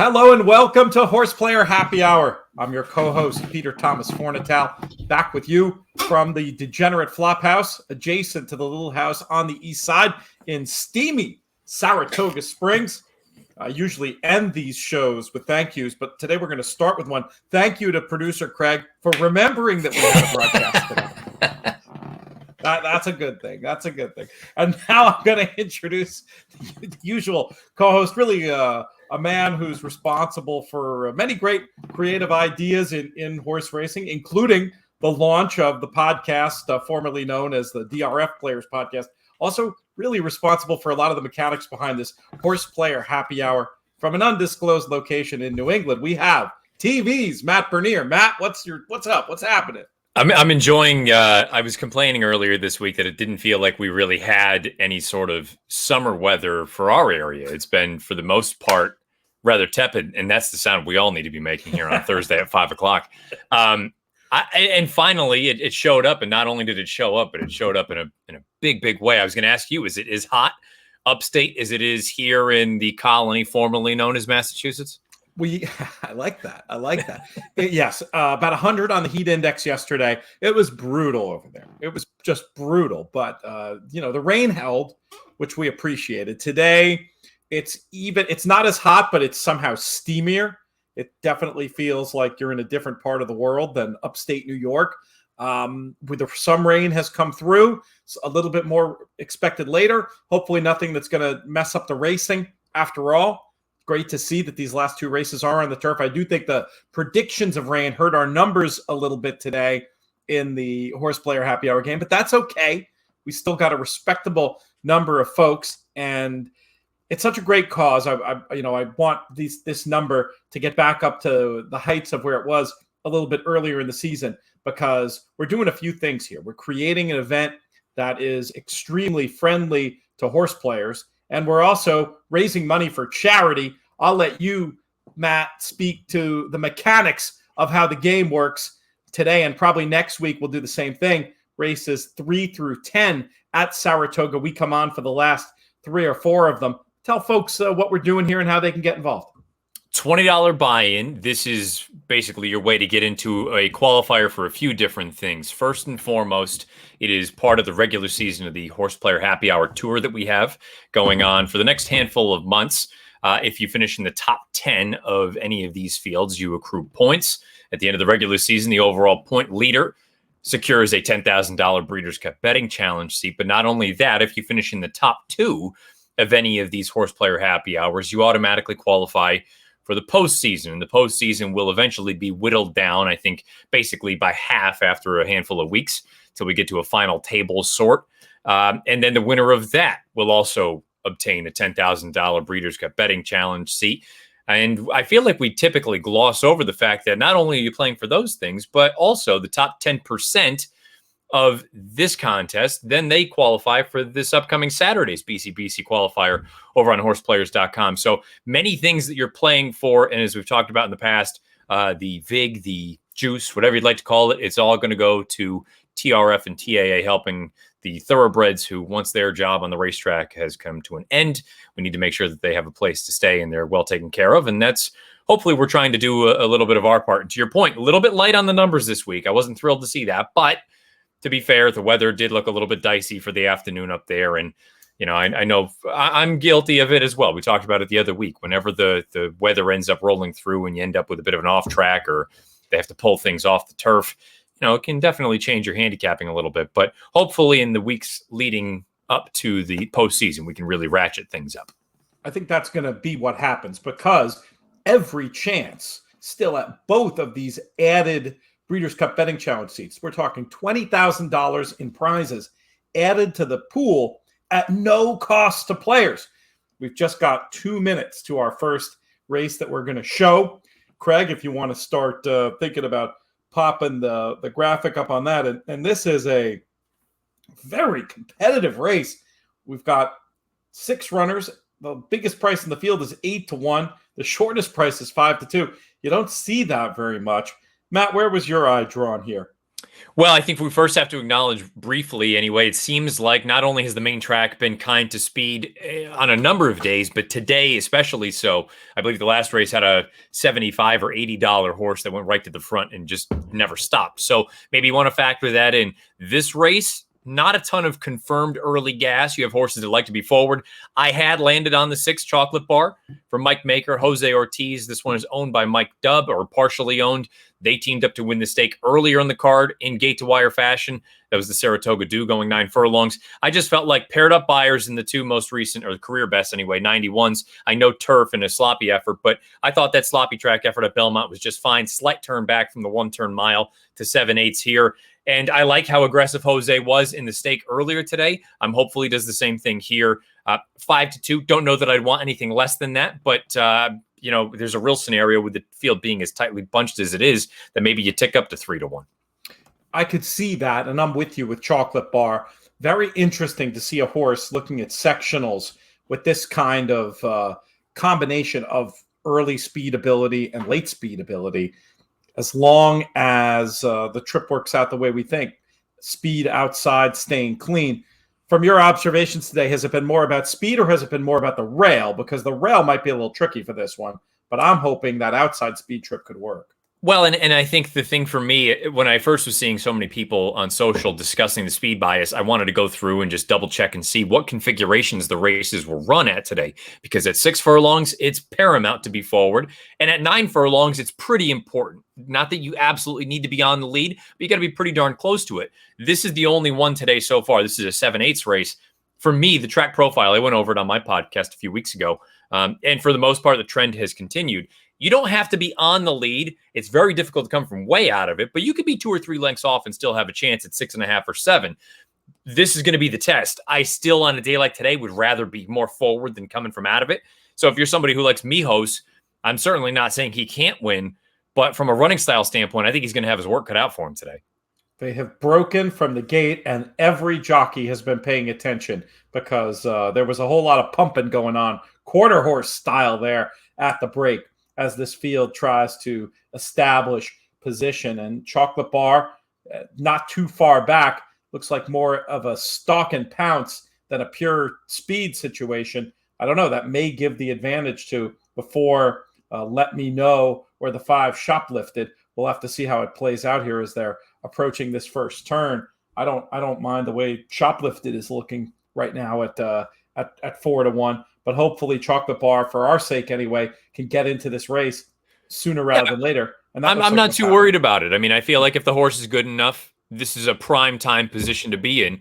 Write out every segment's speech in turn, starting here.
Hello and welcome to HorsePlayer Happy Hour. I'm your co-host, Peter Thomas Fornatal, back with you from the Degenerate Flophouse, adjacent to the Little House on the east side in steamy Saratoga Springs. I usually end these shows with thank yous, but today we're going to start with one. Thank you to producer Craig for remembering that we had a broadcast today. That's a good thing. That's a good thing. And now I'm going to introduce the usual co-host, really a man who's responsible for many great creative ideas in horse racing, including the launch of the podcast formerly known as the DRF Players podcast. Also really responsible for a lot of the mechanics behind this HorsePlayer Happy Hour from an undisclosed location in New England. We have TV's Matt Bernier. Matt, what's up? What's happening? I'm enjoying, I was complaining earlier this week that it didn't feel like we really had any sort of summer weather for our area. It's been, for the most part, rather tepid, and that's the sound we all need to be making here on Thursday at 5 o'clock. And finally, it showed up, and not only did it show up, but it showed up in a big way. I was going to ask you, is it as hot upstate as it is here in the colony formerly known as Massachusetts? I like that. Yes, about 100 on the heat index yesterday. It was brutal over there. It was just brutal. But the rain held, which we appreciated. Today, it's not as hot, but it's somehow steamier. It definitely feels like you're in a different part of the world than upstate New York. Some rain has come through. It's a little bit more expected later. Hopefully, nothing that's going to mess up the racing. After all, great to see that these last two races are on the turf. I do think the predictions of rain hurt our numbers a little bit today in the HorsePlayer Happy Hour game, but that's okay. We still got a respectable number of folks, and it's such a great cause. I want this number to get back up to the heights of where it was a little bit earlier in the season, because we're doing a few things here. We're creating an event that is extremely friendly to horse players, and we're also raising money for charity. I'll let you, Matt, speak to the mechanics of how the game works today, and probably next week we'll do the same thing. Races 3 through 10 at Saratoga. We come on for the last 3 or 4 of them. Tell folks what we're doing here and how they can get involved. $20 buy-in. This is basically your way to get into a qualifier for a few different things. First and foremost, it is part of the regular season of the HorsePlayer Happy Hour tour that we have going on for the next handful of months. If you finish in the top 10 of any of these fields, you accrue points. At the end of the regular season, the overall point leader secures a $10,000 Breeders' Cup betting challenge seat. But not only that, if you finish in the top 2 of any of these HorsePlayer Happy Hours, you automatically qualify for the postseason. And the postseason will eventually be whittled down, I think, basically by half after a handful of weeks till we get to a final table sort. And then the winner of that will also obtain a $10,000 Breeders' Cup betting challenge seat. And I feel like we typically gloss over the fact that not only are you playing for those things, but also the top 10% of this contest, then they qualify for this upcoming Saturday's BCBC qualifier over on horseplayers.com. So many things that you're playing for. And as we've talked about in the past, the VIG, the juice, whatever you'd like to call it, it's all going to go to TRF and TAA, helping the thoroughbreds who, once their job on the racetrack has come to an end, we need to make sure that they have a place to stay and they're well taken care of. And that's hopefully we're trying to do a little bit of our part. And to your point, a little bit light on the numbers this week. I wasn't thrilled to see that, but to be fair, the weather did look a little bit dicey for the afternoon up there. And, I know I'm guilty of it as well. We talked about it the other week. Whenever the weather ends up rolling through and you end up with a bit of an off track, or they have to pull things off the turf, it can definitely change your handicapping a little bit. But hopefully in the weeks leading up to the postseason, we can really ratchet things up. I think that's going to be what happens, because every chance still at both of these added Breeders' Cup betting challenge seats. We're talking $20,000 in prizes added to the pool at no cost to players. We've just got 2 minutes to our first race that we're going to show. Craig, if you want to start thinking about popping the graphic up on that. And this is a very competitive race. We've got 6 runners. The biggest price in the field is 8-1. The shortest price is 5-2. You don't see that very much. Matt, where was your eye drawn here? Well, I think we first have to acknowledge briefly, anyway, it seems like not only has the main track been kind to speed on a number of days, but today especially so. I believe the last race had a $75 or $80 horse that went right to the front and just never stopped. So maybe you want to factor that in. This race, not a ton of confirmed early gas. You have horses that like to be forward. I had landed on the 6 Chocolate Bar from Mike Maker, Jose Ortiz. This one is owned by Mike Dubb, or partially owned. They teamed up to win the stake earlier in the card in gate-to-wire fashion. That was the Saratoga Dew going 9 furlongs. I just felt like paired-up buyers in the 2 most recent, or the career best anyway, 91s. I know turf and a sloppy effort, but I thought that sloppy track effort at Belmont was just fine. Slight turn back from the 1-turn mile to 7/8 here. And I like how aggressive Jose was in the stake earlier today. I'm hopefully he does the same thing here. 5-2. Don't know that I'd want anything less than that, but there's a real scenario with the field being as tightly bunched as it is that maybe you tick up to 3-1. I could see that, and I'm with you with Chocolate Bar. Very interesting to see a horse looking at sectionals with this kind of combination of early speed ability and late speed ability. As long as the trip works out the way we think, speed outside, staying clean. From your observations today, has it been more about speed or has it been more about the rail? Because the rail might be a little tricky for this one, but I'm hoping that outside speed trip could work. Well, and I think the thing for me, when I first was seeing so many people on social discussing the speed bias, I wanted to go through and just double check and see what configurations the races were run at today. Because at 6 furlongs, it's paramount to be forward. And at 9 furlongs, it's pretty important. Not that you absolutely need to be on the lead, but you got to be pretty darn close to it. This is the only one today so far. This is a 7/8 race. For me, the track profile, I went over it on my podcast a few weeks ago. And for the most part, the trend has continued. You don't have to be on the lead. It's very difficult to come from way out of it, but you could be 2 or 3 lengths off and still have a chance at 6.5 or 7. This is going to be the test. I still, on a day like today, would rather be more forward than coming from out of it. So if you're somebody who likes Mijos, I'm certainly not saying he can't win, but from a running style standpoint, I think he's going to have his work cut out for him today. They have broken from the gate, and every jockey has been paying attention because there was a whole lot of pumping going on, quarter horse style there at the break, as this field tries to establish position. And Chocolate Bar, not too far back, looks like more of a stalk and pounce than a pure speed situation. I don't know. That may give the advantage to before Let Me Know or the 5 Shoplifted. We'll have to see how it plays out here as they're approaching this first turn. I don't mind the way Shoplifted is looking right now at 4-1. But hopefully Chocolate Bar, for our sake anyway, can get into this race sooner rather than later. And I'm not too worried about it. I mean, I feel like if the horse is good enough, this is a prime time position to be in.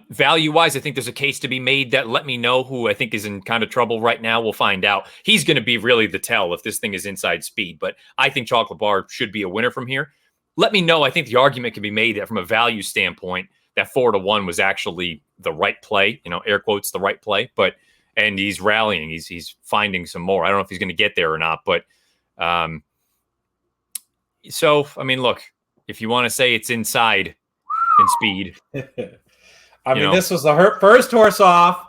Value-wise, I think there's a case to be made that Let Me Know, who I think is in kind of trouble right now. We'll find out. He's going to be really the tell if this thing is inside speed. But I think Chocolate Bar should be a winner from here. Let Me Know, I think the argument can be made that from a value standpoint, that 4-1 was actually the right play, air quotes, the right play. And he's rallying. He's finding some more. I don't know if he's going to get there or not. But so, I mean, look, if you want to say it's inside in speed. This was the first horse off,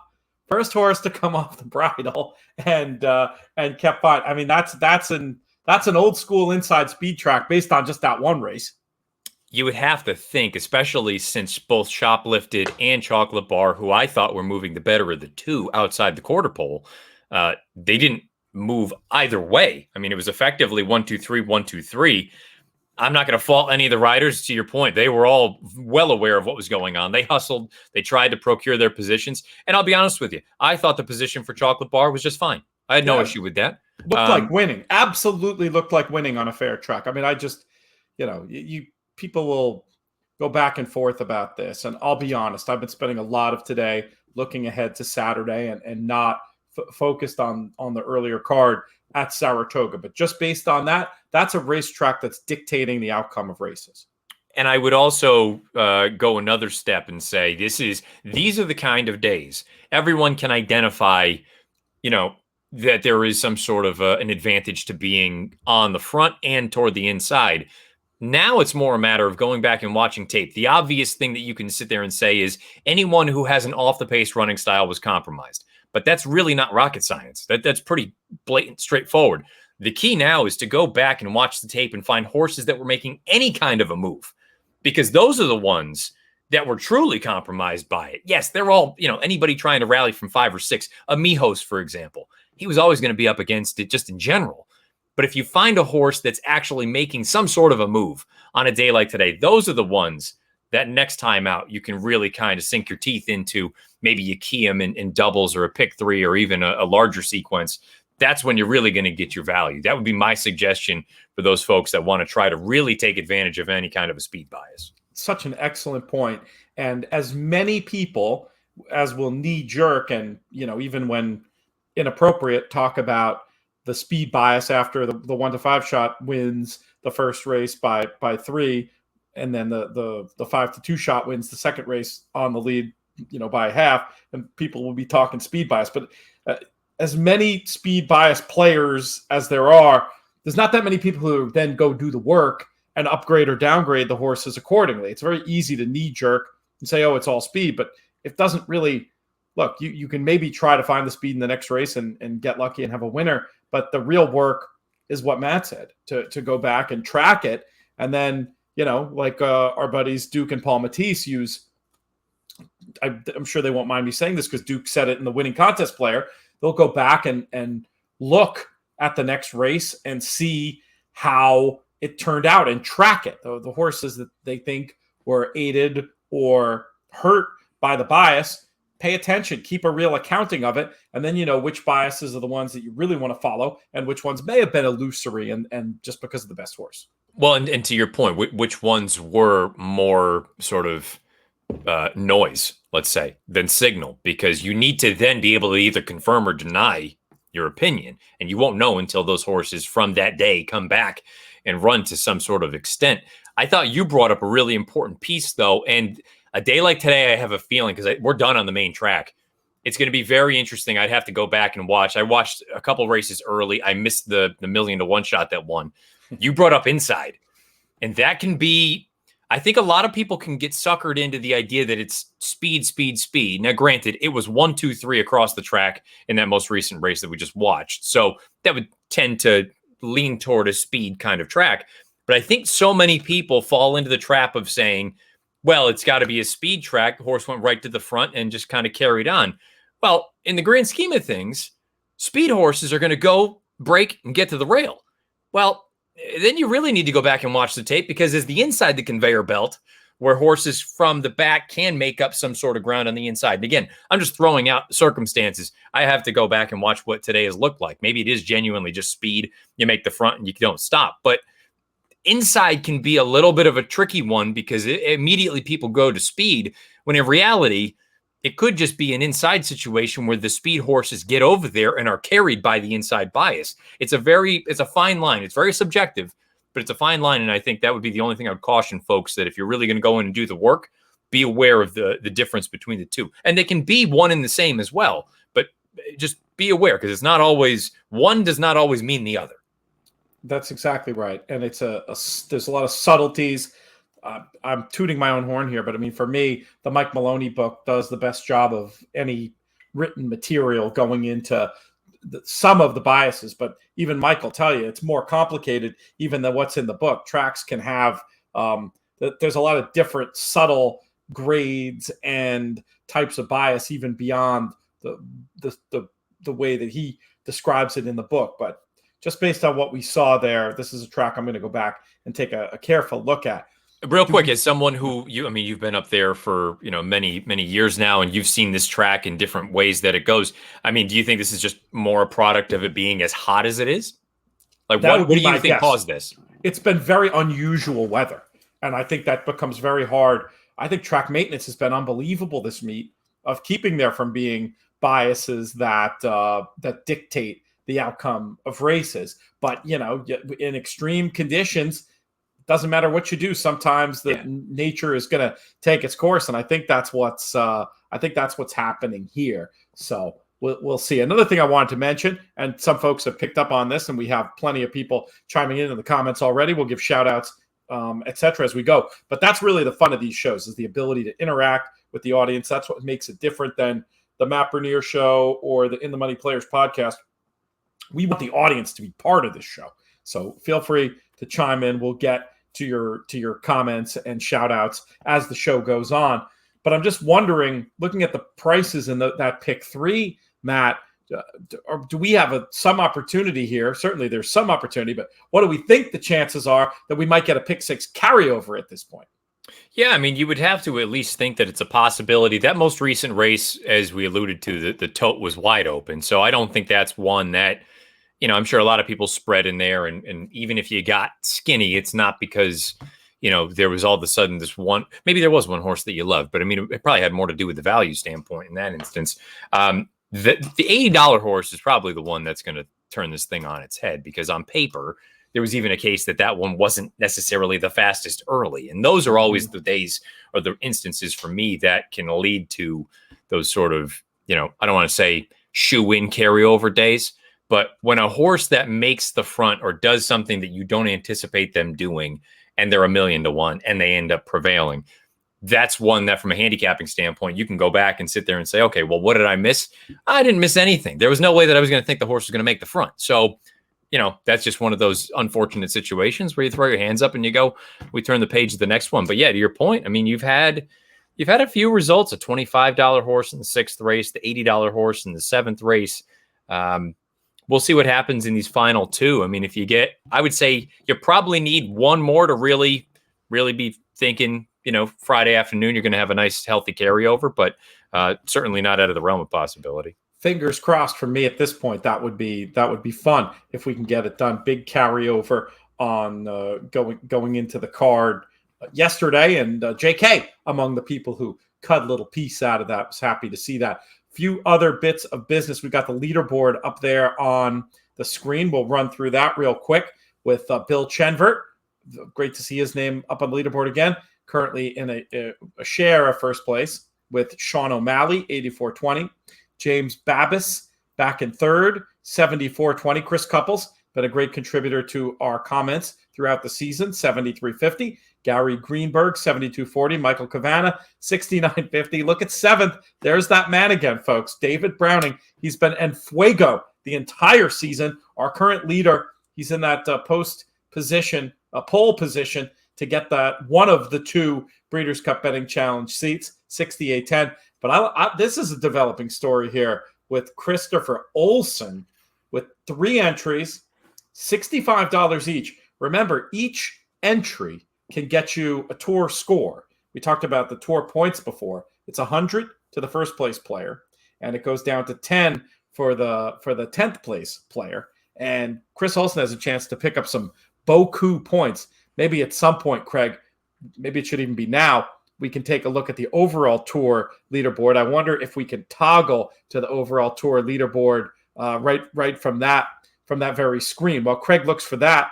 first horse to come off the bridle and kept fine. I mean, that's an old school inside speed track based on just that one race. You would have to think, especially since both Shoplifted and Chocolate Bar, who I thought were moving the better of the 2 outside the quarter pole, they didn't move either way. I mean, it was effectively 1-2-3, 1-2-3. I'm not going to fault any of the riders. To your point, they were all well aware of what was going on. They hustled. They tried to procure their positions. And I'll be honest with you, I thought the position for Chocolate Bar was just fine. I had no issue with that. Looked like winning. Absolutely looked like winning on a fair track. I mean, I just, people will go back and forth about this. And I'll be honest, I've been spending a lot of today looking ahead to Saturday and not focused on the earlier card at Saratoga. But just based on that, that's a racetrack that's dictating the outcome of races. And I would also go another step and say these are the kind of days everyone can identify, that there is some sort of an advantage to being on the front and toward the inside. Now it's more a matter of going back and watching tape. The obvious thing that you can sit there and say is anyone who has an off-the-pace running style was compromised. But that's really not rocket science. That's pretty blatant, straightforward. The key now is to go back and watch the tape and find horses that were making any kind of a move. because those are the ones that were truly compromised by it. Yes, they're all, anybody trying to rally from 5 or 6, a Mijos, for example, he was always going to be up against it just in general. But if you find a horse that's actually making some sort of a move on a day like today, those are the ones that next time out, you can really kind of sink your teeth into. Maybe you key them in doubles or a pick 3 or even a larger sequence. That's when you're really going to get your value. That would be my suggestion for those folks that want to try to really take advantage of any kind of a speed bias. Such an excellent point. And as many people as will knee jerk and, even when inappropriate, talk about the speed bias after the 1 to 5 shot wins the first race by 3, and then the 5 to 2 shot wins the second race on the lead, by half, and people will be talking speed bias. But as many speed bias players as there are, there's not that many people who then go do the work and upgrade or downgrade the horses accordingly. It's very easy to knee jerk and say, oh, it's all speed, but it doesn't really look. You can maybe try to find the speed in the next race and get lucky and have a winner, but the real work is what Matt said, to go back and track it. And then, like our buddies Duke and Paul Matisse use, I'm sure they won't mind me saying this because Duke said it in the Winning Contest Player. They'll go back and look at the next race and see how it turned out and track it. The horses that they think were aided or hurt by the bias, pay attention, keep a real accounting of it, and then which biases are the ones that you really want to follow and which ones may have been illusory and just because of the best horse. Well, and to your point, which ones were more sort of noise, let's say, than signal, because you need to then be able to either confirm or deny your opinion, and you won't know until those horses from that day come back and run to some sort of extent. I thought you brought up a really important piece, though, and a day like today, I have a feeling, because we're done on the main track, it's going to be very interesting. I'd have to go back and watch. I watched a couple races early. I missed the 1,000,000 to 1 shot that won. You brought up inside, and that can be, I think a lot of people can get suckered into the idea that it's speed, speed, speed. Now, granted, it was 1, 2, 3 across the track in that most recent race that we just watched. So that would tend to lean toward a speed kind of track. But I think so many people fall into the trap of saying, well, it's got to be a speed track. The horse went right to the front and just kind of carried on. Well, in the grand scheme of things, speed horses are going to go break and get to the rail. Well, then you really need to go back and watch the tape, because as the inside the conveyor belt, where horses from the back can make up some sort of ground on the inside. And again, I'm just throwing out circumstances. I have to go back and watch what today has looked like. Maybe it is genuinely just speed. You make the front and you don't stop. But inside can be a little bit of a tricky one, because immediately people go to speed, when in reality, it could just be an inside situation where the speed horses get over there and are carried by the inside bias. It's a fine line. It's very subjective, but it's a fine line. And I think that would be the only thing I would caution folks, that if you're really going to go in and do the work, be aware of the difference between the two. And they can be one and the same as well, but just be aware, because it's not always, one does not always mean the other. That's exactly right. And it's there's a lot of subtleties. I'm tooting my own horn here, but I mean, for me, the Mike Maloney book does the best job of any written material going into some of the biases. But even Mike will tell you it's more complicated even than what's in the book. Tracks can have, there's a lot of different subtle grades and types of bias, even beyond the way that he describes it in the book. But just based on what we saw there, this is a track I'm going to go back and take a careful look at. Real quick, as someone who you've been up there for many years now, and you've seen this track in different ways that it goes. I mean, do you think this is just more a product of it being as hot as it is? Like, what do you think caused this? It's been very unusual weather, and I think that becomes very hard. I think track maintenance has been unbelievable this meet, of keeping there from being biases that dictate the outcome of races. But in extreme conditions, doesn't matter what you do. Sometimes nature is going to take its course, and I think that's what's happening here. So we'll see. Another thing I wanted to mention, and some folks have picked up on this, and we have plenty of people chiming in the comments already. We'll give shout outs, etc. as we go. But that's really the fun of these shows, is the ability to interact with the audience. That's what makes it different than the Matt Bernier show or the In the Money Players podcast. We want the audience to be part of this show. So feel free to chime in. We'll get to your comments and shout outs as the show goes on. But I'm just wondering, looking at the prices in that pick 3, Matt, do we have some opportunity here? Certainly there's some opportunity, but what do we think the chances are that we might get a pick 6 carryover at this point? Yeah, I mean, you would have to at least think that it's a possibility. That most recent race, as we alluded to, the tote was wide open. So I don't think that's one that, I'm sure a lot of people spread in there. And even if you got skinny, it's not because, there was all of a sudden this one, maybe there was one horse that you loved, but I mean, it probably had more to do with the value standpoint in that instance. The $80 horse is probably the one that's going to turn this thing on its head, because on paper, there was even a case that one wasn't necessarily the fastest early. And those are always the days or the instances for me that can lead to those sort of, I don't want to say shoe-in carryover days, but when a horse that makes the front or does something that you don't anticipate them doing, and they're 1,000,000 to 1 and they end up prevailing, that's one that from a handicapping standpoint, you can go back and sit there and say, okay, well, what did I miss? I didn't miss anything. There was no way that I was going to think the horse was going to make the front. So, that's just one of those unfortunate situations where you throw your hands up and you go, we turn the page to the next one. But yeah, to your point, I mean, you've had a few results, a $25 horse in the 6th race, the $80 horse in the 7th race. We'll see what happens in these final 2. I mean, I would say you probably need one more to really, really be thinking, Friday afternoon, you're going to have a nice healthy carryover, but certainly not out of the realm of possibility. Fingers crossed for me at this point. That would be fun if we can get it done. Big carryover on going into the card yesterday, and JK among the people who cut a little piece out of that. Was happy to see that. Few other bits of business. We've got the leaderboard up there on the screen. We'll run through that real quick with Bill Chenvert. Great to see his name up on the leaderboard again. Currently in a share of first place with Sean O'Malley, 84.20. James Babis back in 3rd, 74.20. Chris Couples, been a great contributor to our comments throughout the season, 73.50. Gary Greenberg, 72.40. Michael Cavana, 69.50. Look at 7th. There's that man again, folks. David Browning. He's been en fuego the entire season. Our current leader, he's in that pole position to get that one of the 2 Breeders' Cup Betting Challenge seats, 68.10. But this is a developing story here with Christopher Olson with 3 entries, $65 each. Remember, each entry can get you a tour score. We talked about the tour points before. It's 100 to the first place player, and it goes down to 10 for the 10th place player. And Chris Olson has a chance to pick up some beaucoup points. Maybe at some point, Craig, maybe it should even be now, we can take a look at the overall tour leaderboard. I wonder if we can toggle to the overall tour leaderboard right from that very screen. While Craig looks for that,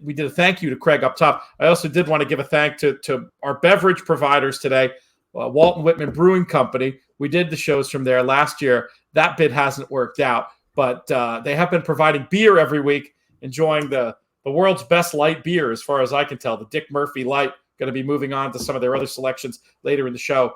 we did a thank you to Craig up top. I also did want to give a thank to our beverage providers today, Walton Whitman Brewing Company. We did the shows from there last year. That bid hasn't worked out, but they have been providing beer every week, enjoying the world's best light beer, as far as I can tell, the Dick Murphy Light. Going to be moving on to some of their other selections later in the show.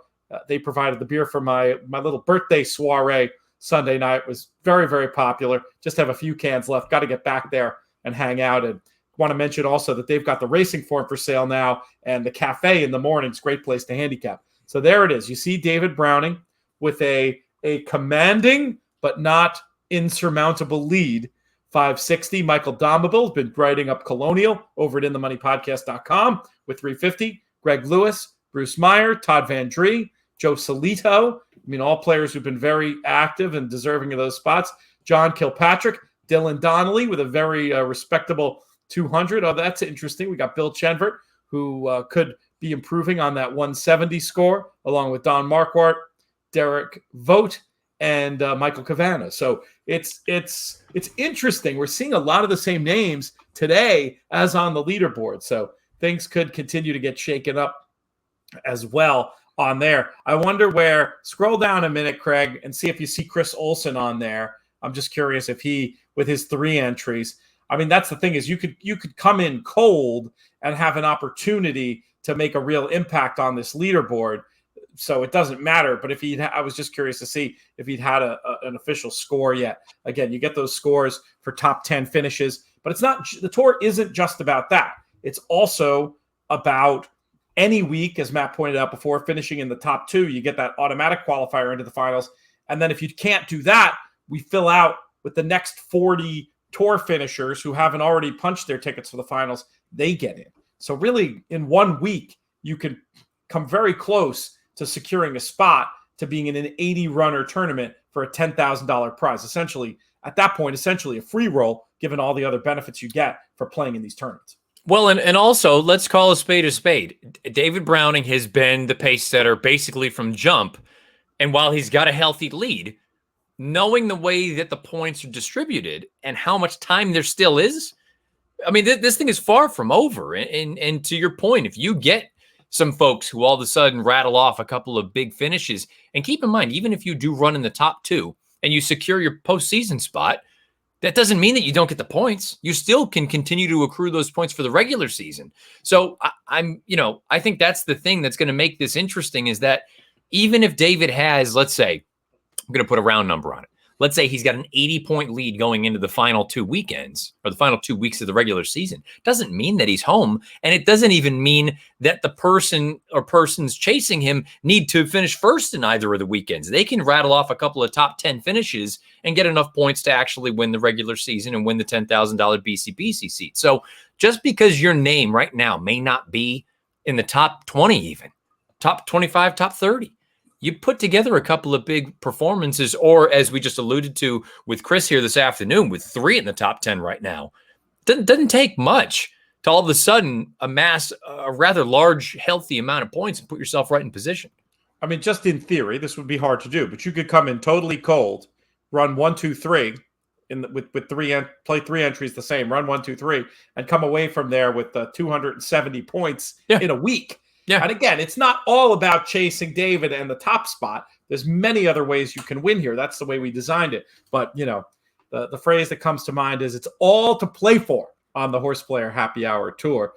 They provided the beer for my little birthday soiree Sunday night. It was very, very popular. Just have a few cans left. Got to get back there and hang out. And want to mention also that they've got the racing form for sale now, and the cafe in the mornings. Great place to handicap. So there it is. You see David Browning with a commanding but not insurmountable lead. 560. Michael Domabel has been writing up Colonial over at InTheMoneyPodcast.com with 350. Greg Lewis, Bruce Meyer, Todd Van Dree, Joe Solito. I mean, all players who've been very active and deserving of those spots. John Kilpatrick, Dylan Donnelly with a very respectable 200. Oh, that's interesting. We got Bill Chenvert, who could be improving on that 170 score, along with Don Marquardt, Derek Vogt, and Michael Cavana. So it's interesting. We're seeing a lot of the same names today as on the leaderboard. So things could continue to get shaken up as well on there. I wonder scroll down a minute, Craig, and see if you see Chris Olson on there. I'm just curious if he, with his 3 entries, I mean, that's the thing, is you could come in cold and have an opportunity to make a real impact on this leaderboard. So it doesn't matter. But I was just curious to see if he'd had an official score yet. Again, you get those scores for top 10 finishes, but it's not, the tour isn't just about that. It's also about any week, as Matt pointed out before, finishing in the top 2. You get that automatic qualifier into the finals. And then if you can't do that, we fill out with the next 40 tour finishers who haven't already punched their tickets for the finals. They get in. So really, in 1 week, you can come very close to securing a spot to being in an 80-runner tournament for a $10,000 prize. Essentially, at that point, a free roll, given all the other benefits you get for playing in these tournaments. Well, and also, let's call a spade a spade. David Browning has been the pace setter basically from jump. And while he's got a healthy lead, knowing the way that the points are distributed and how much time there still is, I mean, this thing is far from over. And to your point, if you get some folks who all of a sudden rattle off a couple of big finishes, and keep in mind, even if you do run in the top 2 and you secure your postseason spot, that doesn't mean that you don't get the points. You still can continue to accrue those points for the regular season. So I think that's the thing that's going to make this interesting, is that even if David has, let's say, I'm going to put a round number on it. Let's say he's got an 80-point lead going into the final 2 weekends, or the final 2 weeks of the regular season. Doesn't mean that he's home. And it doesn't even mean that the person or persons chasing him need to finish first in either of the weekends. They can rattle off a couple of top 10 finishes and get enough points to actually win the regular season and win the $10,000 BCBC seat. So just because your name right now may not be in the top 20, even top 25, top 30, you put together a couple of big performances, or as we just alluded to with Chris here this afternoon, with 3 in the top 10 right now, doesn't take much to all of a sudden amass a rather large, healthy amount of points and put yourself right in position. I mean, just in theory, this would be hard to do, but you could come in totally cold, run 1, 2, 3, with 3 play 3 entries the same, run 1, 2, 3, and come away from there with 270 points in a week. Yeah. And again, it's not all about chasing David and the top spot. There's many other ways you can win here. That's the way we designed it. But, the phrase that comes to mind is it's all to play for on the Horse Player Happy Hour Tour.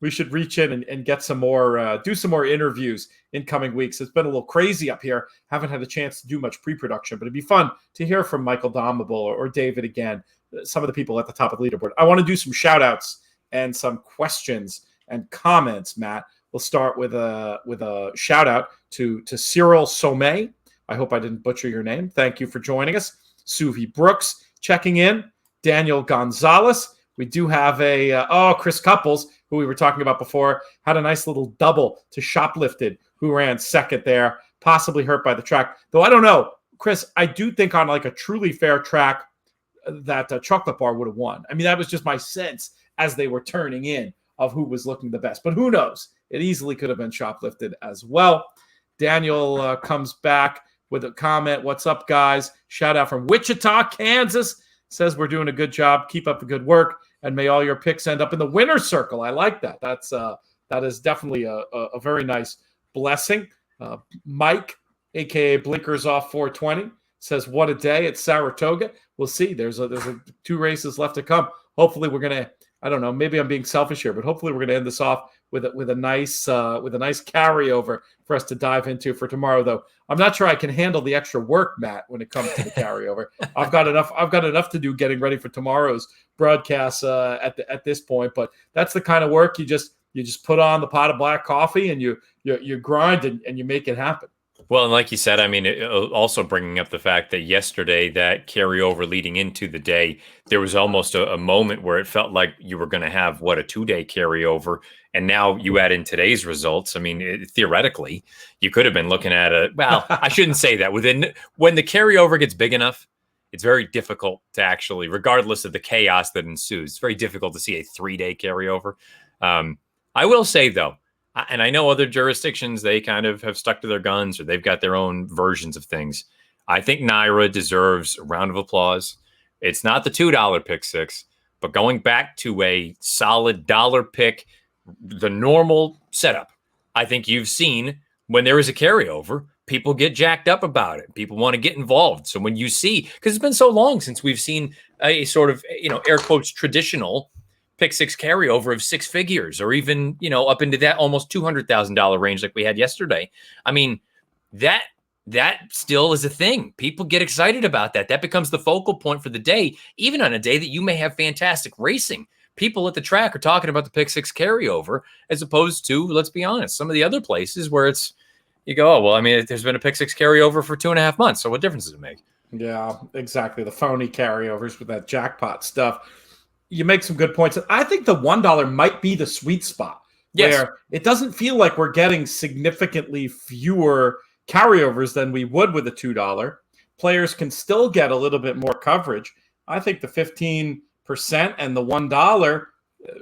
We should reach in and get some more, do some more interviews in coming weeks. It's been a little crazy up here. Haven't had a chance to do much pre-production, but it'd be fun to hear from Michael Domable or David again, some of the people at the top of the leaderboard. I want to do some shout outs and some questions and comments, Matt. We'll start with a shout out to Cyril Sommet. I hope I didn't butcher your name. Thank you for joining us. Suvi Brooks checking in. Daniel Gonzalez. We do have Chris Couples, who we were talking about before, had a nice little double to Shoplifted, who ran second there, possibly hurt by the track. Though I don't know, Chris, I do think on like a truly fair track that Chocolate Bar would have won. I mean, that was just my sense as they were turning in of who was looking the best. But who knows? It easily could have been Shoplifted as well. Daniel comes back with a comment. What's up, guys? Shout out from Wichita, Kansas. Says we're doing a good job. Keep up the good work, and may all your picks end up in the winner's circle. I like that. That is definitely a very nice blessing. Mike, a.k.a. Blinkers Off 420, says, what a day at Saratoga. We'll see. There's 2 races left to come. Hopefully we're going to, I don't know, maybe I'm being selfish here, but hopefully we're going to end this off with a nice carryover for us to dive into for tomorrow. Though I'm not sure I can handle the extra work, Matt, when it comes to the carryover. I've got enough to do getting ready for tomorrow's broadcast at this point. But that's the kind of work you just put on the pot of black coffee and you grind and you make it happen. Well, and like you said, I mean, also bringing up the fact that yesterday, that carryover leading into the day, there was almost a moment where it felt like you were going to have, a 2-day carryover. And now you add in today's results. I mean, theoretically, you could have been looking at I shouldn't say that. When the carryover gets big enough, it's very difficult to actually, regardless of the chaos that ensues, it's very difficult to see a 3-day carryover. I will say, though, and I know other jurisdictions, they kind of have stuck to their guns or they've got their own versions of things. I think Naira deserves a round of applause. It's not the $2 pick six, but going back to a solid dollar pick, the normal setup. I think you've seen when there is a carryover, people get jacked up about it. People want to get involved. So when you see, because it's been so long since we've seen a sort of, air quotes, traditional pick six carryover of 6 figures, or even, up into that almost $200,000 range like we had yesterday. I mean, that still is a thing. People get excited about that. That becomes the focal point for the day, even on a day that you may have fantastic racing. people at the track are talking about the pick six carryover, as opposed to, let's be honest, some of the other places where you go, oh, well, I mean, there's been a pick six carryover for 2.5 months. So what difference does it make? Yeah, exactly. The phony carryovers with that jackpot stuff. You make some good points. I think the $1 might be the sweet spot, where it doesn't feel like we're getting significantly fewer carryovers than we would with a $2. Players can still get a little bit more coverage. I think the 15% and the $1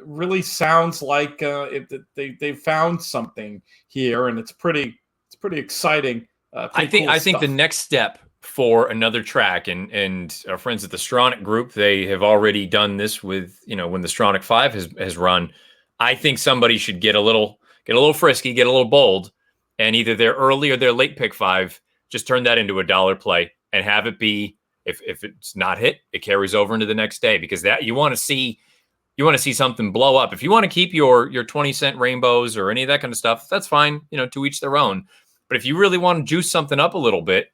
really sounds like they found something here, and it's pretty exciting. I think the next step for another track, and our friends at the Stronach Group, they have already done this with, when the Stronach 5 has run. I think somebody should get a little frisky, get a little bold, and either their early or their late pick 5, just turn that into a $1 play and have it be, if it's not hit, it carries over into the next day, because that you want to see something blow up. If you want to keep your 20-cent rainbows or any of that kind of stuff, that's fine, to each their own. But if you really want to juice something up a little bit,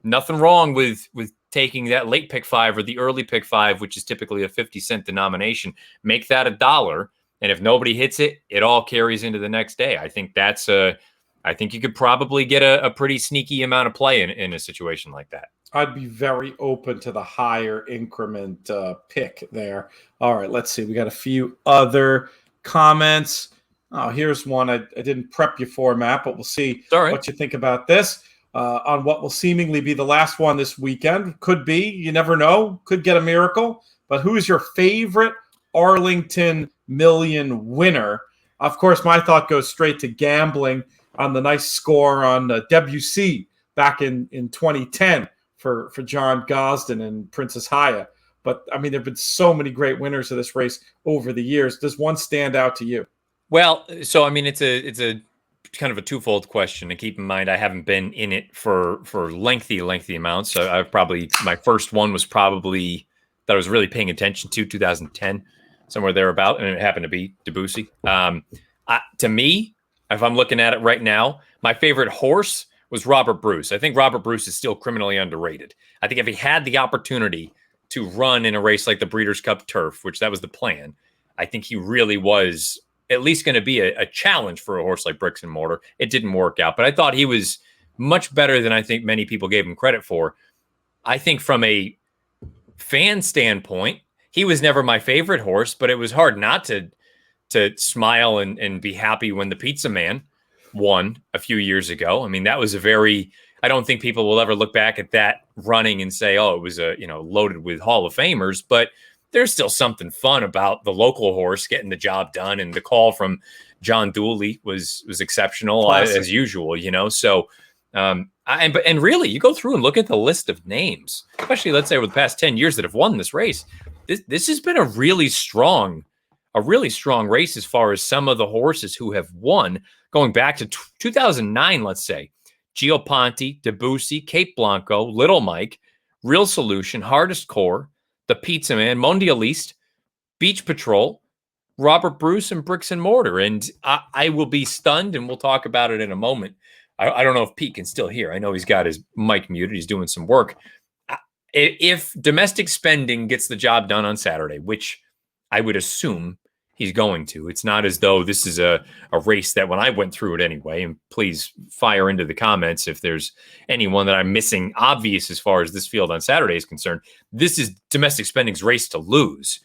nothing wrong with taking that late pick 5 or the early pick 5, which is typically a 50-cent denomination, make that $1. And if nobody hits it, it all carries into the next day. I think I think you could probably get a pretty sneaky amount of play in a situation like that. I'd be very open to the higher increment pick there. All right, let's see. We got a few other comments. Oh, here's one I didn't prep you for, Matt, but we'll see what you think about this. On what will seemingly be the last one this weekend. Could be, you never know, could get a miracle. But who's your favorite Arlington Million winner? Of course, my thought goes straight to gambling on the nice score on WC back in 2010 for John Gosden and Princess Haya. But, I mean, there have been so many great winners of this race over the years. Does one stand out to you? Well, so, I mean, it's a kind of a twofold question. And keep in mind, I haven't been in it for lengthy amounts. So I've probably, my first one was probably that I was really paying attention to 2010, somewhere thereabout, and it happened to be Debussy. To me, if I'm looking at it right now, my favorite horse was Robert Bruce. I think Robert Bruce is still criminally underrated. I think if he had the opportunity to run in a race like the Breeders' Cup Turf, which that was the plan, I think he really was at least going to be a challenge for a horse like Bricks and Mortar. It didn't work out, but I thought he was much better than I think many people gave him credit for. I think from a fan standpoint, he was never my favorite horse, but it was hard not to smile and be happy when the Pizza Man won a few years ago. I mean, that was I don't think people will ever look back at that running and say, oh, it was loaded with Hall of Famers, but there's still something fun about the local horse getting the job done. And the call from John Dooley was exceptional as usual, So, and really, you go through and look at the list of names, especially let's say over the past 10 years that have won this race. This has been a really strong race as far as some of the horses who have won going back to 2009, let's say. Gio Ponte, Debussy, Cape Blanco, Little Mike, Real Solution, Hardest Core, The Pizza Man, Mondialiste, Beach Patrol, Robert Bruce, and Bricks and Mortar. And I will be stunned, and we'll talk about it in a moment. I don't know if Pete can still hear. I know he's got his mic muted. He's doing some work. If domestic spending gets the job done on Saturday, which I would assume he's going to, it's not as though this is a race that when I went through it anyway, and please fire into the comments if there's anyone that I'm missing obvious as far as this field on Saturday is concerned. This is domestic spending's race to lose.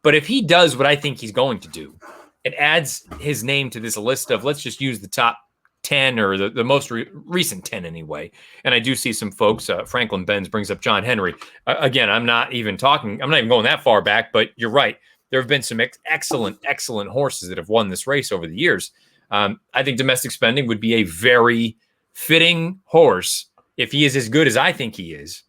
But if he does what I think he's going to do, it adds his name to this list of, let's just use the top 10 or the most recent 10 anyway. And I do see some folks, Franklin Benz brings up John Henry. Again, I'm not even going that far back, but you're right. There have been some excellent horses that have won this race over the years. I think domestic spending would be a very fitting horse if he is as good as I think he is.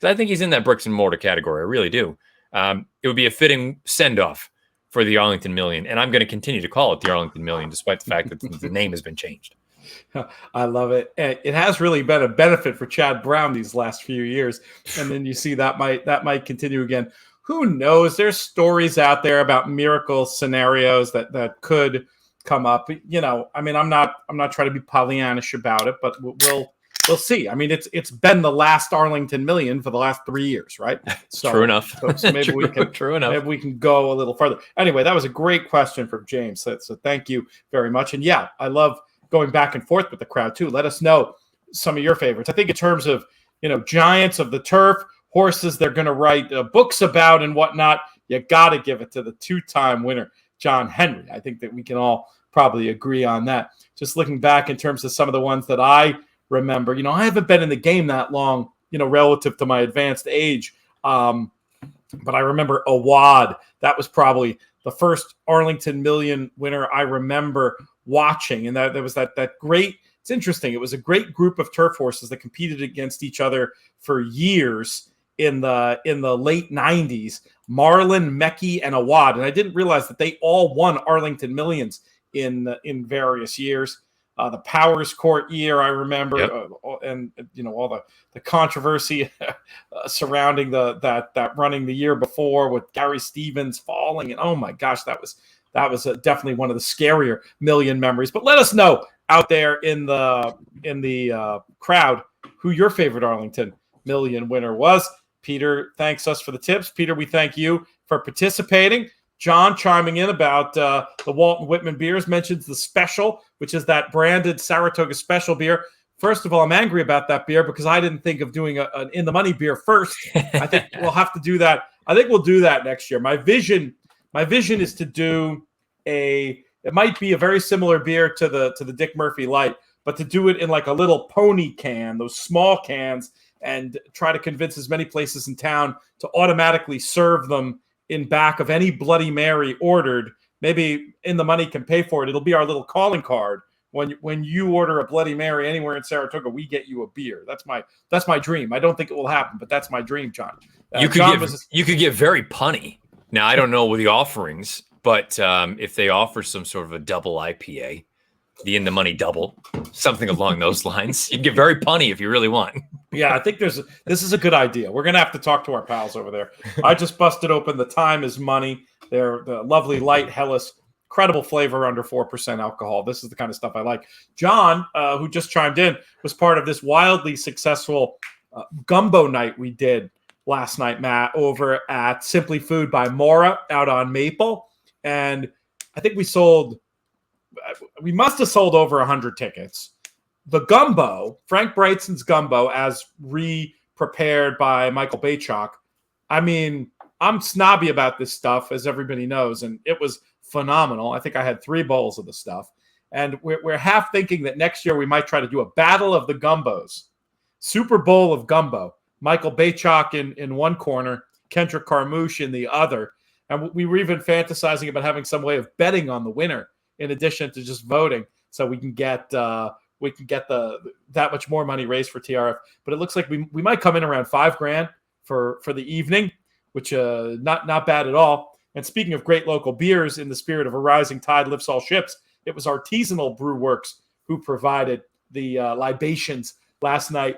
I think he's in that Bricks and Mortar category. I really do. It would be a fitting send-off for the Arlington Million. And I'm going to continue to call it the Arlington Million, despite the fact that the name has been changed. I love it. It has really been a benefit for Chad Brown these last few years. And then you see that might continue again. Who knows? There's stories out there about miracle scenarios that could come up. I'm not trying to be Pollyannish about it, but we'll see. I mean, it's been the last Arlington Million for the last 3 years, right? So, True enough. So maybe we can maybe we can go a little further. Anyway, that was a great question from James. So thank you very much. And yeah, I love going back and forth with the crowd too. Let us know some of your favorites. I think in terms of, giants of the turf, horses they're going to write books about and whatnot, you got to give it to the 2-time winner, John Henry. I think that we can all probably agree on that. Just looking back in terms of some of the ones that I remember, I haven't been in the game that long, relative to my advanced age. But I remember Awad. That was probably the first Arlington Million winner I remember watching. And that there was that great, it's interesting. It was a great group of turf horses that competed against each other for years in the late 90s, Marlin, Mekki, and Awad. And I didn't realize that they all won Arlington Millions in various years. The Powers Court year, I remember, and all the controversy surrounding that running the year before with Gary Stevens falling, and oh my gosh, that was definitely one of the scarier Million memories. But let us know out there in the crowd who your favorite Arlington Million winner was. Peter thanks us for the tips. Peter, we thank you for participating. John chiming in about the Walton Whitman beers, mentions the special, which is that branded Saratoga special beer. First of all, I'm angry about that beer because I didn't think of doing an in the money beer first. I think we'll have to do that. I think we'll do that next year. My vision is to do it might be a very similar beer to the Dick Murphy Light, but to do it in like a little pony can, those small cans, and try to convince as many places in town to automatically serve them in back of any Bloody Mary ordered. Maybe In the Money can pay for it. It'll be our little calling card. When you order a Bloody Mary anywhere in Saratoga, we get you a beer. That's my dream. I don't think it will happen, but that's my dream, John. You could get very punny. Now, I don't know with the offerings, but if they offer some sort of a double IPA, the In the Money double, something along those lines, you can get very punny if you really want. Yeah, I think this is a good idea. We're going to have to talk to our pals over there. I just busted open the Time is Money. They're the lovely light Hellas, incredible flavor, under 4% alcohol. This is the kind of stuff I like. John, who just chimed in, was part of this wildly successful gumbo night we did last night, Matt, over at Simply Food by Mora out on Maple. And I think we must have sold over 100 tickets. The gumbo, Frank Brightson's gumbo, as re-prepared by Michael Baychok. I mean, I'm snobby about this stuff, as everybody knows, and it was phenomenal. I think I had 3 bowls of the stuff. And we're half thinking that next year we might try to do a battle of the gumbos. Super Bowl of gumbo. Michael Baychok in one corner, Kendrick Carmouche in the other. And we were even fantasizing about having some way of betting on the winner in addition to just voting, so we can get that much more money raised for TRF. But it looks like we might come in around $5,000 for the evening, which not bad at all. And speaking of great local beers, in the spirit of a rising tide lifts all ships, it was Artisanal Brew Works who provided the libations last night.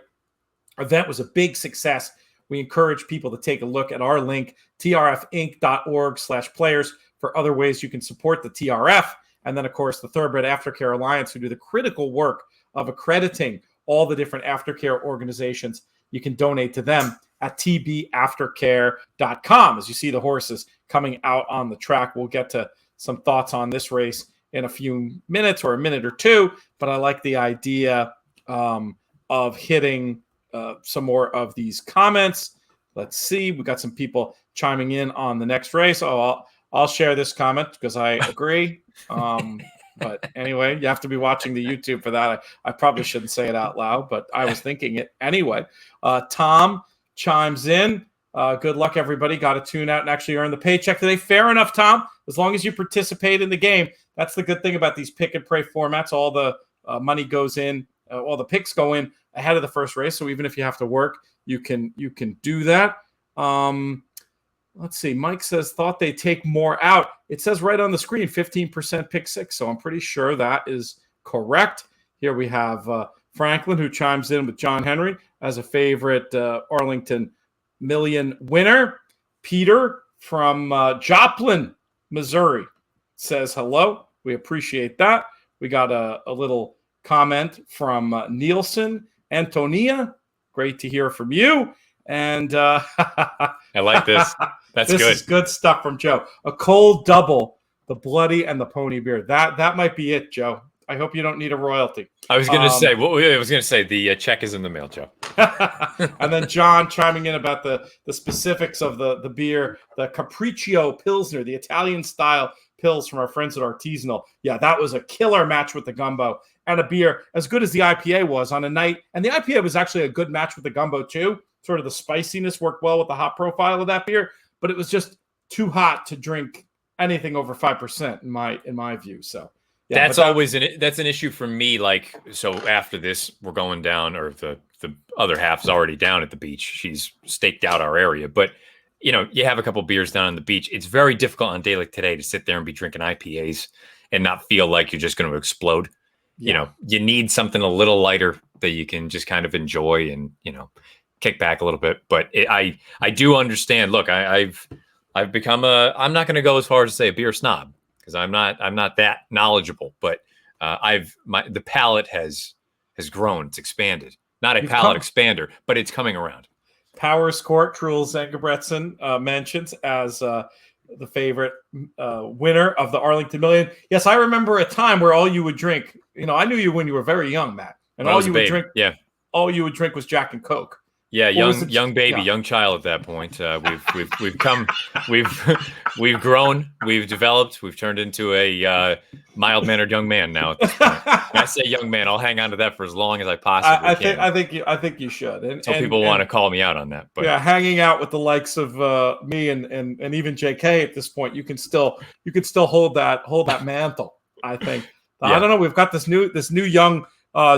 Event was a big success. We encourage people to take a look at our link, trfinc.org/players, for other ways you can support the TRF. And then, of course, the Thoroughbred Aftercare Alliance, who do the critical work of accrediting all the different aftercare organizations. You can donate to them at tbaftercare.com. As you see the horses coming out on the track, we'll get to some thoughts on this race in a few minutes or a minute or two. But I like the idea of hitting some more of these comments. Let's see. We got some people chiming in on the next race. I'll share this comment because I agree. But anyway, you have to be watching the YouTube for that. I probably shouldn't say it out loud, but I was thinking it anyway. Tom chimes in. Good luck, everybody. Got to tune out and actually earn the paycheck today. Fair enough, Tom. As long as you participate in the game. That's the good thing about these pick and pray formats. All the money goes in. All the picks go in ahead of the first race. So even if you have to work, you can do that. Let's see. Mike says, thought they'd take more out. It says right on the screen, 15% pick 6. So I'm pretty sure that is correct. Here we have Franklin, who chimes in with John Henry as a favorite Arlington Million winner. Peter from Joplin, Missouri, says hello. We appreciate that. We got a little comment from Nielsen Antonia, great to hear from you. And I like this. That's this good. is good stuff from Joe. A cold double, the Bloody and the Pony beer. That might be it, Joe. I hope you don't need a royalty. I was going to say, the check is in the mail, Joe. And then John chiming in about the specifics of the beer, the Capriccio Pilsner, the Italian style pills from our friends at Artisanal. Yeah, that was a killer match with the gumbo, and a beer as good as the IPA was on a night. And the IPA was actually a good match with the gumbo too. Sort of the spiciness worked well with the hot profile of that beer, but it was just too hot to drink anything over 5% in my view. So yeah, that's an issue for me. Like, so after this, we're going down, or the other half's already down at the beach. She's staked out our area, but you have a couple beers down on the beach. It's very difficult on a day like today to sit there and be drinking IPAs and not feel like you're just going to explode. Yeah. You need something a little lighter that you can just kind of enjoy and, kick back a little bit. But I do understand. Look, I've become I'm not going to go as far as to say a beer snob, because I'm not that knowledgeable, but the palate has grown. It's expanded. Not a palate expander, but it's coming around. Powers Court, Truls Engebretson mentions as the favorite winner of the Arlington Million. Yes, I remember a time where all you would drink, I knew you when you were very young, Matt, and all you would drink, all you would drink was Jack and Coke. Yeah, young baby, young child at that point. We've grown, we've developed, we've turned into a mild-mannered young man now. At this point. I say young man, I'll hang on to that for as long as I possibly can. I think you should. Until people want to call me out on that. But yeah, hanging out with the likes of me and even JK at this point, you can still hold that mantle. I think. I don't know. We've got this new young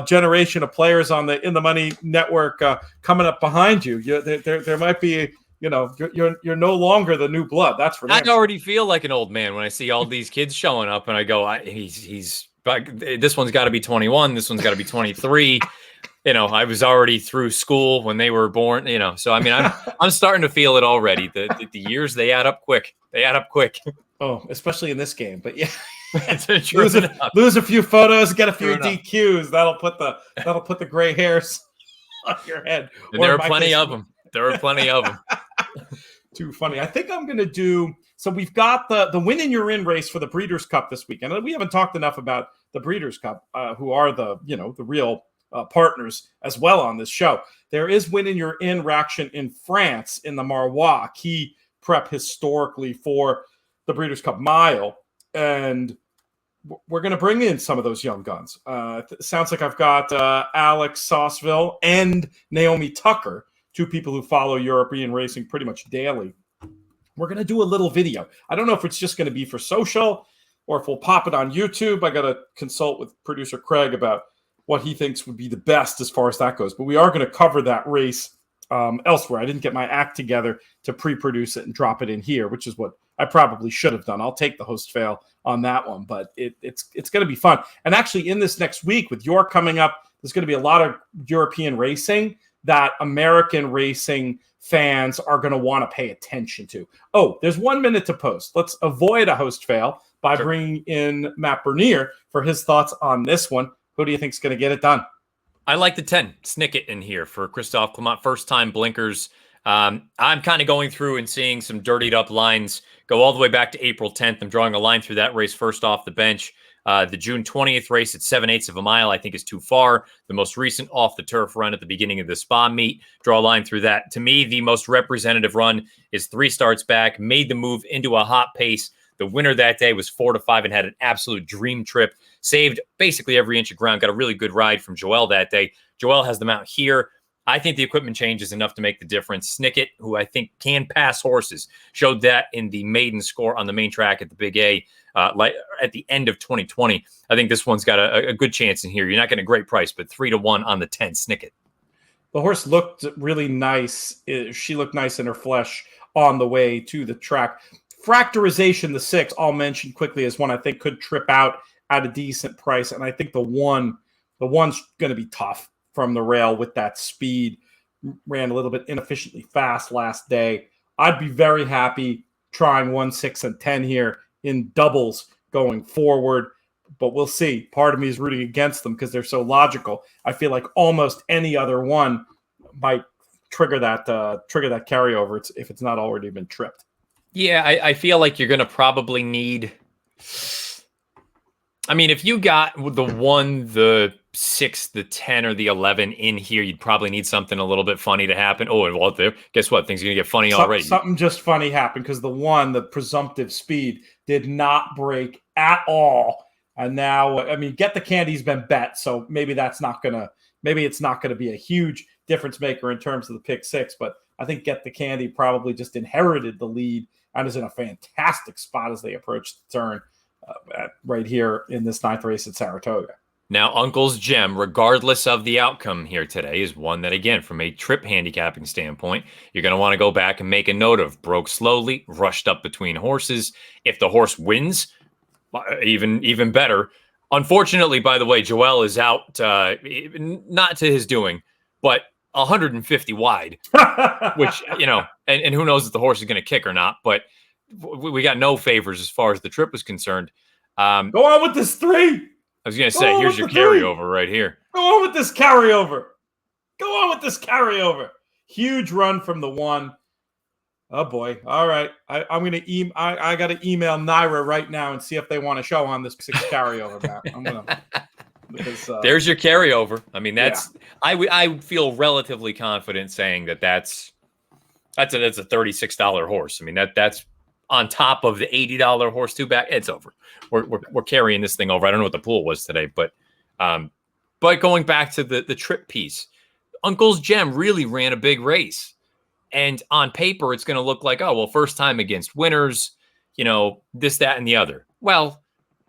generation of players on the In the Money network coming up behind you. There might be, you're no longer the new blood. That's for I already feel like an old man when I see all these kids showing up, and I go, this one's got to be 21, this one's got to be 23. I was already through school when they were born. So I mean, I'm starting to feel it already. The years, they add up quick. Oh, especially in this game. But yeah. lose a few photos, get a few DQs. That'll put the gray hairs on your head. And there are plenty of them. Too funny. I think I'm going to do. So we've got the Win and You're In race for the Breeders' Cup this weekend. And we haven't talked enough about the Breeders' Cup, who are the real partners as well on this show. There is Win and You're In action in France in the Marois, key prep historically for the Breeders' Cup Mile, and we're going to bring in some of those young guns. It sounds like I've got Alex Sauceville and Naomi Tucker, two people who follow European racing pretty much daily. We're going to do a little video. I don't know if it's just going to be for social or if we'll pop it on YouTube. I got to consult with producer Craig about what he thinks would be the best as far as that goes. But we are going to cover that race elsewhere. I didn't get my act together to pre-produce it and drop it in here, which is what I probably should have done. I'll take the host fail on that one, but it's going to be fun. And actually, in this next week with York coming up, there's going to be a lot of European racing that American racing fans are going to want to pay attention to. Oh, there's 1 minute to post. Let's avoid a host fail by bringing in Matt Bernier for his thoughts on this one. Who do you think is going to get it done? I like the 10 Snicket in here for Christophe Clement. First time blinkers. I'm kind of going through and seeing some dirtied up lines go all the way back to April 10th. I'm drawing a line through that race first off the bench. The June 20th race at 7/8 of a mile, I think, is too far. The most recent off the turf run at the beginning of the Spa meet, draw a line through that. To me, the most representative run is 3 starts back, made the move into a hot pace. The winner that day was 4-5 and had an absolute dream trip. Saved basically every inch of ground. Got a really good ride from Joel that day. Joel has the mount here. I think the equipment change is enough to make the difference. Snicket, who I think can pass horses, showed that in the maiden score on the main track at the Big A at the end of 2020. I think this one's got a good chance in here. You're not getting a great price, but 3-1 on the 10 Snicket. The horse looked really nice. She looked nice in her flesh on the way to the track. Fractorization, the 6, I'll mention quickly as one I think could trip out at a decent price. And I think the one's going to be tough from the rail with that speed. Ran a little bit inefficiently fast last day. I'd be very happy trying 1, 6, and 10 here in doubles going forward. but we'll see. Part of me is rooting against them because they're so logical. I feel like almost any other one might trigger that carryover if it's not already been tripped. Yeah, I feel like you're going to probably need. I mean, if you got the 1, the 6, the 10, or the 11 in here, you'd probably need something a little bit funny to happen. Oh, well, there. Guess what? Things are going to get funny already. Something just funny happened because the 1, the presumptive speed, did not break at all. And now, I mean, Get the Candy's been bet, so maybe it's not gonna be a huge difference maker in terms of the pick 6. But I think Get the Candy probably just inherited the lead and is in a fantastic spot as they approach the turn. Right here in this 9th race at Saratoga. Now, Uncle's Gem, regardless of the outcome here today, is one that, again, from a trip handicapping standpoint, you're going to want to go back and make a note of. Broke slowly, rushed up between horses. If the horse wins, even better. Unfortunately, by the way, Joel is out, not to his doing, but 150 wide, which, and who knows if the horse is going to kick or not, but we got no favors as far as the trip was concerned. Go on with this 3. I was going to say, here's your carryover right here. Go on with this carryover. Huge run from the 1. Oh boy! All right, I'm going to I got to email Naira right now and see if they want to show on this 6 carryover. Matt. I'm gonna. Because, there's your carryover. I mean, that's I feel relatively confident saying that's a $36 horse. I mean that's on top of the $80 horse 2 back. It's over. We're carrying this thing over. I don't know what the pool was today, but going back to the trip piece, Uncle's Gem really ran a big race, and on paper it's going to look like, oh well, first time against winners, this, that, and the other. Well.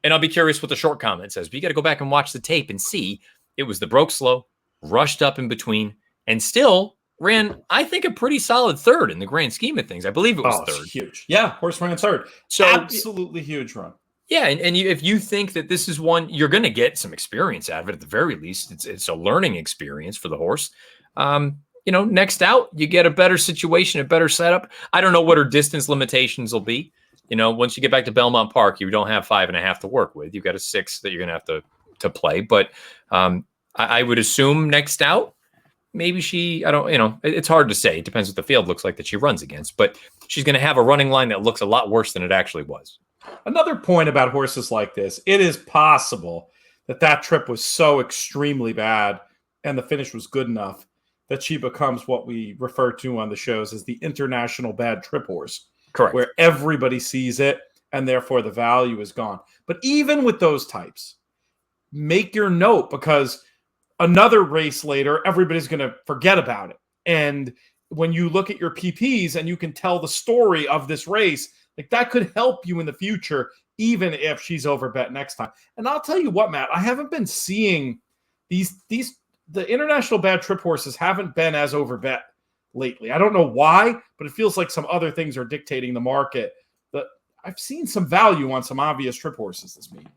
And I'll be curious what the short comment says, but you got to go back and watch the tape and see it was the broke slow, rushed up in between, and still ran, I think, a pretty solid 3rd in the grand scheme of things. I believe it was 3rd. Huge. Yeah, horse ran 3rd. So absolutely huge run. Yeah, and if you think that this is one, you're going to get some experience out of it at the very least. It's a learning experience for the horse. Next out, you get a better situation, a better setup. I don't know what her distance limitations will be. Once you get back to Belmont Park, you don't have 5.5 to work with. You've got a 6 that you're going to have to play. But I would assume next out, maybe it's hard to say. It depends what the field looks like that she runs against. But she's going to have a running line that looks a lot worse than it actually was. Another point about horses like this, it is possible that trip was so extremely bad and the finish was good enough that she becomes what we refer to on the shows as the international bad trip horse. Correct. Where everybody sees it and therefore the value is gone. But even with those types, make your note because another race later, everybody's going to forget about it. And when you look at your PPs and you can tell the story of this race, like that could help you in the future, even if she's overbet next time. And I'll tell you what, Matt, I haven't been seeing the international bad trip horses haven't been as overbet lately. I don't know why, but it feels like some other things are dictating the market. But I've seen some value on some obvious trip horses this meeting.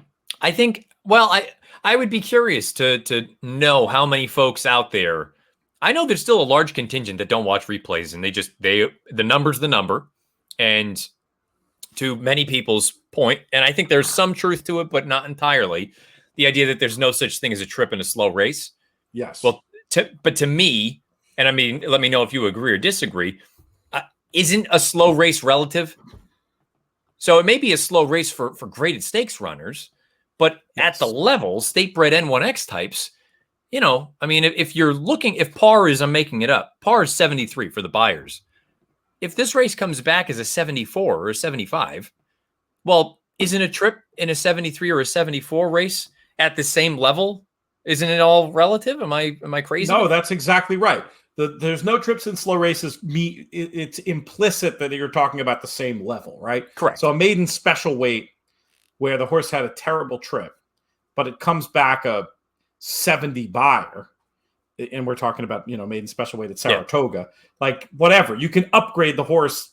I think, I would be curious to know how many folks out there. I know there's still a large contingent that don't watch replays, and the number's the number. And to many people's point, and I think there's some truth to it, but not entirely, the idea that there's no such thing as a trip in a slow race. Yes. Well, but to me, and I mean, let me know if you agree or disagree, isn't a slow race relative? So it may be a slow race for graded stakes runners, but at the level, state bred N1X types, I mean, if par is, I'm making it up, par is 73 for the buyers. If this race comes back as a 74 or a 75, well, isn't a trip in a 73 or a 74 race at the same level? Isn't it all relative? Am I crazy? No, that's exactly right. There's no trips in slow races. It's implicit that you're talking about the same level, right? Correct. So a maiden special weight where the horse had a terrible trip, but it comes back a 70 buyer, and we're talking about, maiden special weight at Saratoga, like whatever. You can upgrade the horse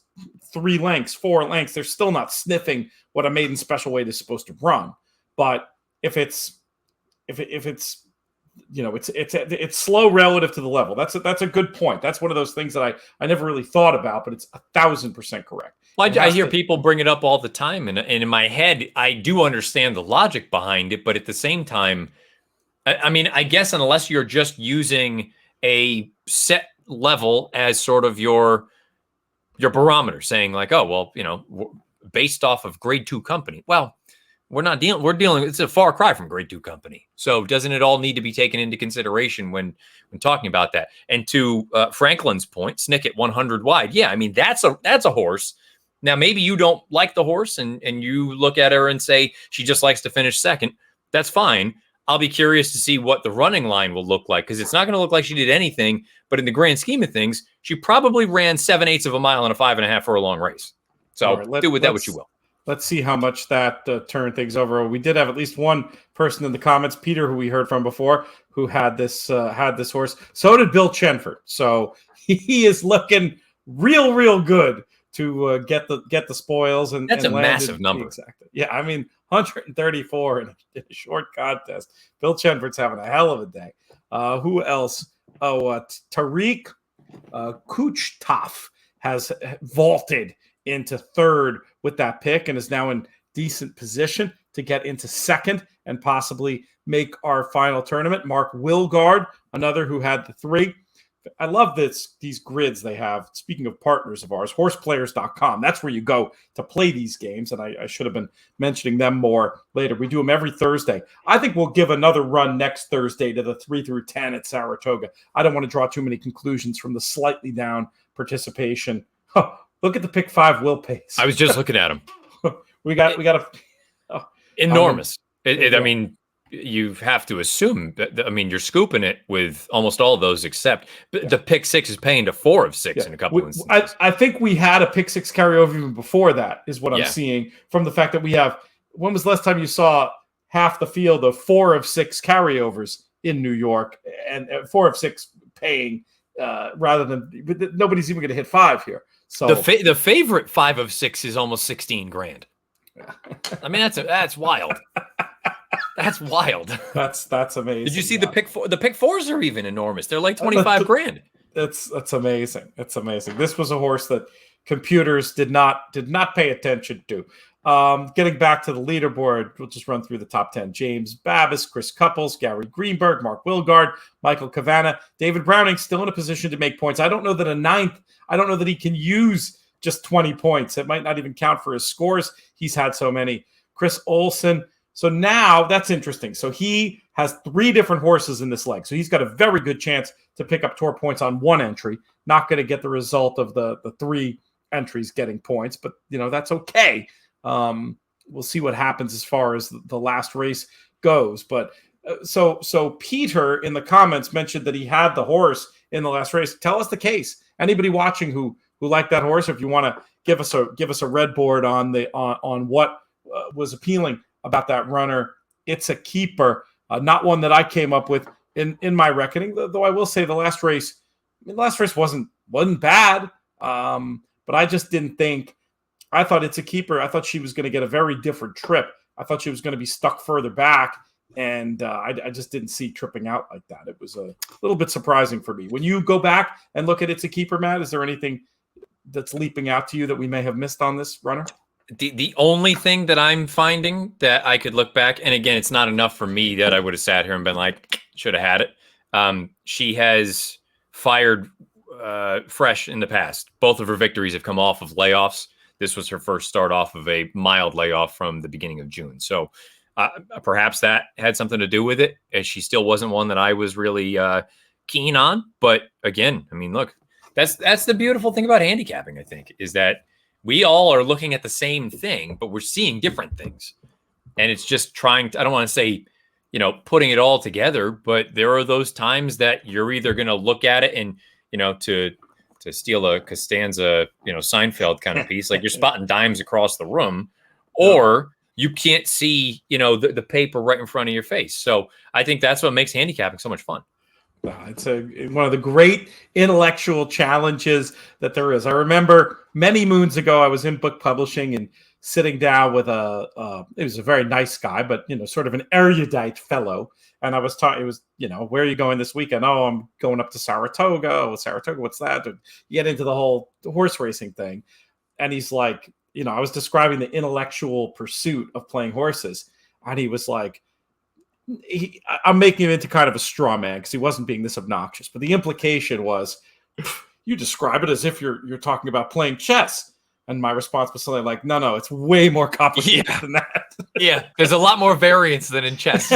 3 lengths, 4 lengths. They're still not sniffing what a maiden special weight is supposed to run. But if it's it's slow relative to the level. That's a good point. That's one of those things that I never really thought about, but it's 1,000% correct. Well, I hear people bring it up all the time, and in my head, I do understand the logic behind it, but at the same time, I mean, I guess unless you're just using a set level as sort of your barometer, saying like, oh, well, based off of grade 2 company. Well, we're dealing, it's a far cry from grade 2 company. So doesn't it all need to be taken into consideration when talking about that? And to Franklin's point, Snick at 100 wide. Yeah, I mean, that's a horse. Now, maybe you don't like the horse and you look at her and say she just likes to finish second. That's fine. I'll be curious to see what the running line will look like, because it's not going to look like she did anything. But in the grand scheme of things, she probably ran 7/8 of a mile in a 5.5 for a long race. So do with that what you will. Let's see how much that turned things over. We did have at least one person in the comments, Peter, who we heard from before, who had this horse. So did Bill Chenford. So he is looking real good to get the spoils. And that's and a massive number. Exactly. Yeah, I mean, 134 in a short contest. Bill Chenford's having a hell of a day. Who else? Tariq Kuchtaf has vaulted into third with that pick and is now in decent position to get into second and possibly make our final tournament. Mark Wilgard, another who had the 3. I love these grids they have. Speaking of partners of ours, horseplayers.com. That's where you go to play these games, and I should have been mentioning them more later. We do them every Thursday. I think we'll give another run next Thursday to the 3 through 10 at Saratoga. I don't want to draw too many conclusions from the slightly down participation. Look at the pick 5 Will Pace. I was just looking at him. we got enormous. I mean, you have to assume that, I mean, you're scooping it with almost all of those, except the pick 6 is paying to 4 of 6 in a couple of instances. I think we had a pick 6 carryover even before that, is what I'm seeing from the fact that we have. When was the last time you saw half the field of 4 of 6 carryovers in New York, and 4 of 6 paying rather than nobody's even going to hit 5 here. So the favorite 5 of 6 is almost 16 grand. I mean, that's wild. That's wild. That's amazing. Did you see the pick 4? The pick 4s are even enormous. They're like 25 grand. That's amazing. It's amazing. This was a horse that computers did not pay attention to. Getting back to the leaderboard, we'll just run through the top 10. James Babbis, Chris Couples, Gary Greenberg, Mark Wilgard, Michael Cavanna, David Browning still in a position to make points. I don't know that a 9th, I don't know that he can use just 20 points. It might not even count for his scores. He's had so many. Chris Olson. So now that's interesting. So he has 3 different horses in this leg. So he's got a very good chance to pick up tour points on one entry. Not going to get the result of the 3 entries getting points, but that's okay. We'll see what happens as far as the last race goes. But so Peter in the comments mentioned that he had the horse in the last race. Tell us the case. Anybody watching who liked that horse, if you want to give us a red board on what was appealing about that runner. It's a keeper, not one that I came up with in my reckoning. Though I will say the last race wasn't bad, but I just didn't think. I thought It's a Keeper. I thought she was going to get a very different trip. I thought she was going to be stuck further back, and I just didn't see tripping out like that. It was a little bit surprising for me. When you go back and look at It's a Keeper, Matt, is there anything that's leaping out to you that we may have missed on this runner? The only thing that I'm finding that I could look back, and again, it's not enough for me that I would have sat here and been like, should have had it. She has fired fresh in the past. Both of her victories have come off of layoffs. This was her first start off of a mild layoff from the beginning of June. So perhaps that had something to do with it. And she still wasn't one that I was really keen on. But again, I mean, look, that's the beautiful thing about handicapping, I think, is that we all are looking at the same thing, but we're seeing different things. And it's just trying to, I don't want to say, putting it all together, but there are those times that you're either going to look at it and, to steal a Costanza, Seinfeld kind of piece, like you're spotting dimes across the room, or you can't see, the paper right in front of your face. So I think that's what makes handicapping so much fun. It's one of the great intellectual challenges that there is. I remember many moons ago, I was in book publishing and sitting down with it was a very nice guy, but, sort of an erudite fellow. And I was talking, it was, where are you going this weekend? Oh, I'm going up to Saratoga. Oh, Saratoga, what's that? And you get into the whole horse racing thing. and he's like, I was describing the intellectual pursuit of playing horses, and he was like, I'm making him into kind of a straw man because he wasn't being this obnoxious, but the implication was, you describe it as if you're talking about playing chess. And my response was something like, no, it's way more complicated than that. Yeah, there's a lot more variance than in chess.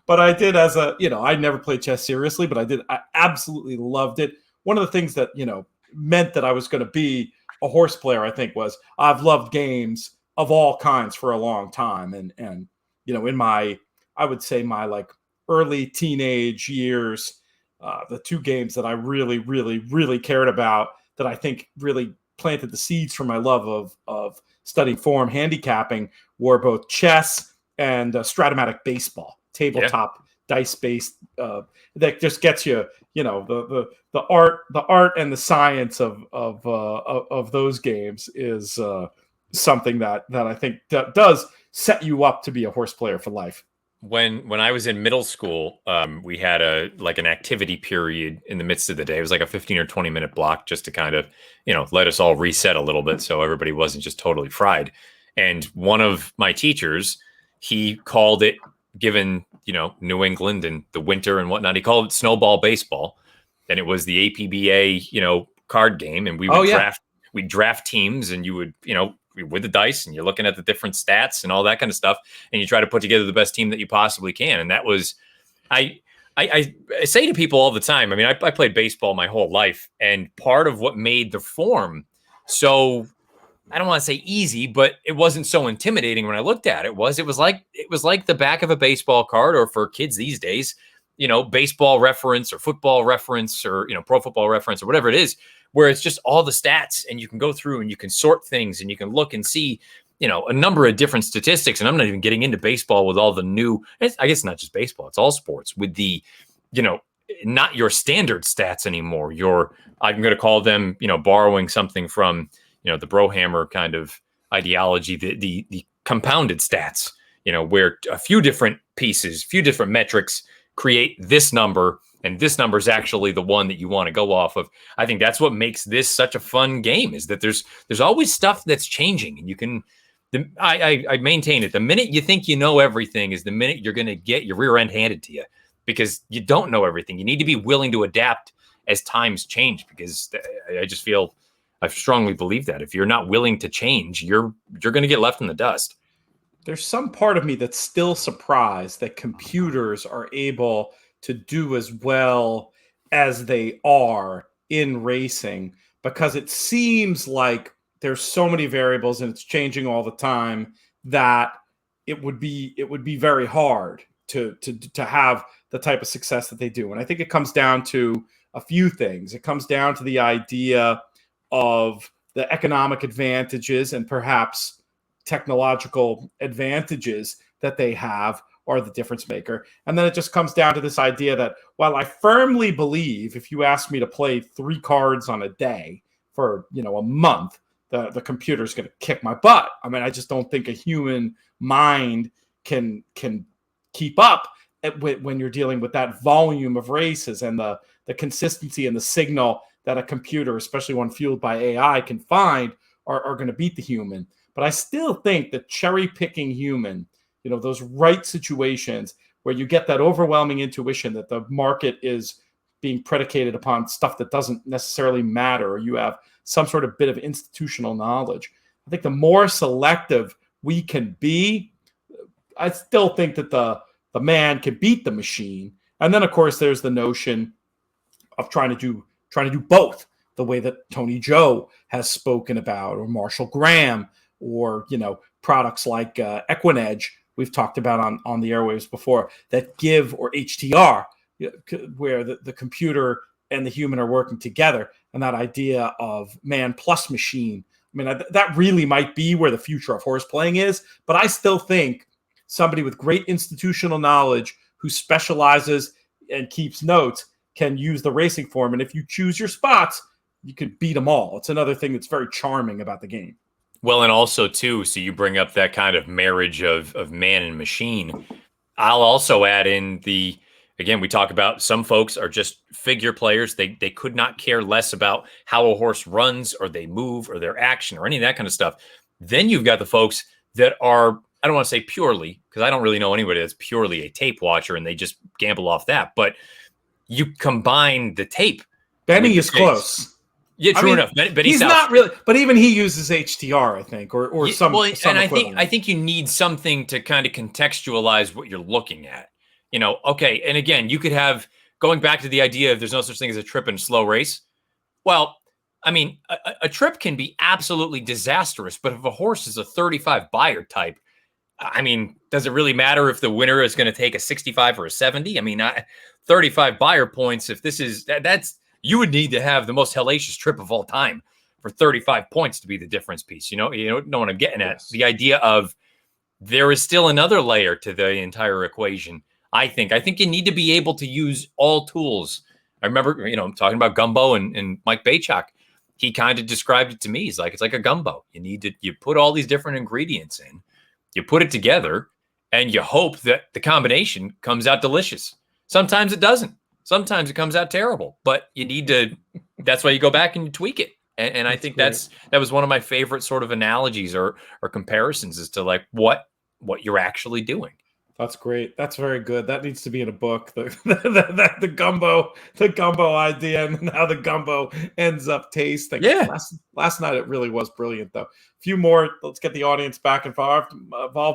But I did I never played chess seriously, but I absolutely loved it. One of the things that, meant that I was going to be a horse player, I think, was I've loved games of all kinds for a long time. And in I would say my like early teenage years, the two games that I really, really, really cared about that I think really planted the seeds for my love of studying form handicapping were both chess and Stratomatic baseball, tabletop dice-based that just gets you, the art and the science of those games is something that I think does set you up to be a horse player for life. When I was in middle school, we had an activity period in the midst of the day. It was like a 15 or 20 minute block just to kind of, let us all reset a little bit so everybody wasn't just totally fried. And one of my teachers, he called it, given, New England and the winter and whatnot, he called it snowball baseball. And it was the APBA, card game. And we would draft teams, and you would, with the dice, and you're looking at the different stats and all that kind of stuff, and you try to put together the best team that you possibly can. And that was, I say to people all the time, I mean, I played baseball my whole life, and part of what made the form so, I don't want to say easy, but it wasn't so intimidating when I looked at it. It was like the back of a baseball card, or for kids these days, baseball reference or football reference or, pro football reference or whatever it is, where it's just all the stats, and you can go through and you can sort things, and you can look and see, a number of different statistics. And I'm not even getting into baseball with all the new, I guess not just baseball, it's all sports with the, not your standard stats anymore. I'm going to call them, borrowing something from, the Brohammer kind of ideology, the compounded stats, where a few different pieces, few different metrics create this number, and this number is actually the one that you want to go off of. I think that's what makes this such a fun game, is that there's always stuff that's changing, and you can. I maintain it. The minute you think you know everything is the minute you're going to get your rear end handed to you, because you don't know everything. You need to be willing to adapt as times change, because I strongly believe that if you're not willing to change, you're going to get left in the dust. There's some part of me that's still surprised that computers are able to do as well as they are in racing, because it seems like there's so many variables and it's changing all the time that it would be very hard to have the type of success that they do. And I think it comes down to a few things. It comes down to the idea of the economic advantages and perhaps technological advantages that they have are the difference maker. And then it just comes down to this idea that while I firmly believe if you ask me to play 3 cards on a day for, a month, the computer's going to kick my butt. I mean, I just don't think a human mind can keep up when you're dealing with that volume of races and the consistency and the signal that a computer, especially one fueled by AI, can find are going to beat the human. But I still think that cherry-picking human, those right situations where you get that overwhelming intuition that the market is being predicated upon stuff that doesn't necessarily matter, or you have some sort of bit of institutional knowledge. I think the more selective we can be, I still think that the man can beat the machine. And then, of course, there's the notion of trying to do both, the way that Tony Joe has spoken about, or Marshall Graham, or products like Equinedge we've talked about on the airwaves before, that give, or HTR, where the computer and the human are working together, and that idea of man plus machine. I mean, that really might be where the future of horse playing is, but I still think somebody with great institutional knowledge who specializes and keeps notes can use the racing form. And if you choose your spots, you could beat them all. It's another thing that's very charming about the game. Well, and also, too, so you bring up that kind of marriage of man and machine. I'll also add in Again, we talk about some folks are just figure players. They could not care less about how a horse runs or they move or their action or any of that kind of stuff. Then you've got the folks that are, I don't want to say purely, because I don't really know anybody that's purely a tape watcher and they just gamble off that. But you combine the tape. Benny is close. Yeah, true enough. But he's not really, but even he uses HTR, I think, or some. Well, some and I think you need something to kind of contextualize what you're looking at. Okay. And again, you could have, going back to the idea of there's no such thing as a trip in a slow race. Well, I mean, a trip can be absolutely disastrous, but if a horse is a 35 buyer type, I mean, does it really matter if the winner is going to take a 65 or a 70? I mean, 35 buyer points, if this is, that's, you would need to have the most hellacious trip of all time for 35 points to be the difference piece. You know what I'm getting at? The idea of there is still another layer to the entire equation. I think you need to be able to use all tools. I remember, talking about gumbo and Mike Baychak. He kind of described it to me. He's like, it's like a gumbo. You put all these different ingredients in, you put it together, and you hope that the combination comes out delicious. Sometimes it doesn't. Sometimes it comes out terrible, but you need to, that's why you go back and you tweak it. And I think that was one of my favorite sort of analogies or comparisons as to like what you're actually doing. That's great. That's very good. That needs to be in a book. The gumbo idea and how the gumbo ends up tasting. Yeah. Last night it really was brilliant, though. A few more. Let's get the audience back involved.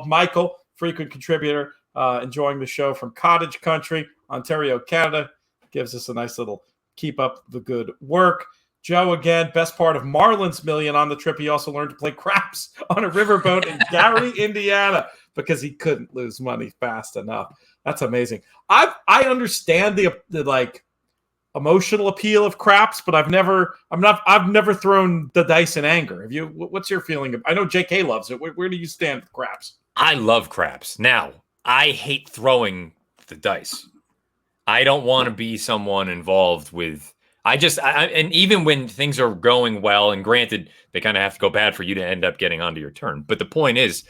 Michael, frequent contributor, enjoying the show from Cottage Country, Ontario, Canada, gives us a nice little keep up the good work. Joe, again, best part of Marlin's million on the trip. He also learned to play craps on a riverboat in Gary, Indiana, because he couldn't lose money fast enough. That's amazing. I understand the like emotional appeal of craps, but I've never thrown the dice in anger. Have you? What's your feeling? I know JK loves it. Where do you stand with craps? I love craps. Now, I hate throwing the dice. I don't want to be someone involved with. And even when things are going well, and granted, they kind of have to go bad for you to end up getting onto your turn. But the point is,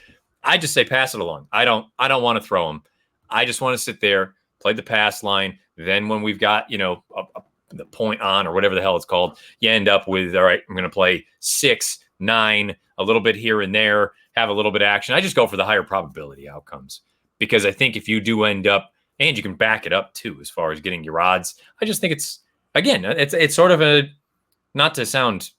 I just say pass it along. I don't want to throw them. I just want to sit there, play the pass line. Then when we've got, the point on or whatever the hell it's called, you end up with, all right, I'm going to play 6, 9, a little bit here and there, have a little bit of action. I just go for the higher probability outcomes because I think if you do end up, and you can back it up too, as far as getting your odds, I just think it's sort of a, not to sound,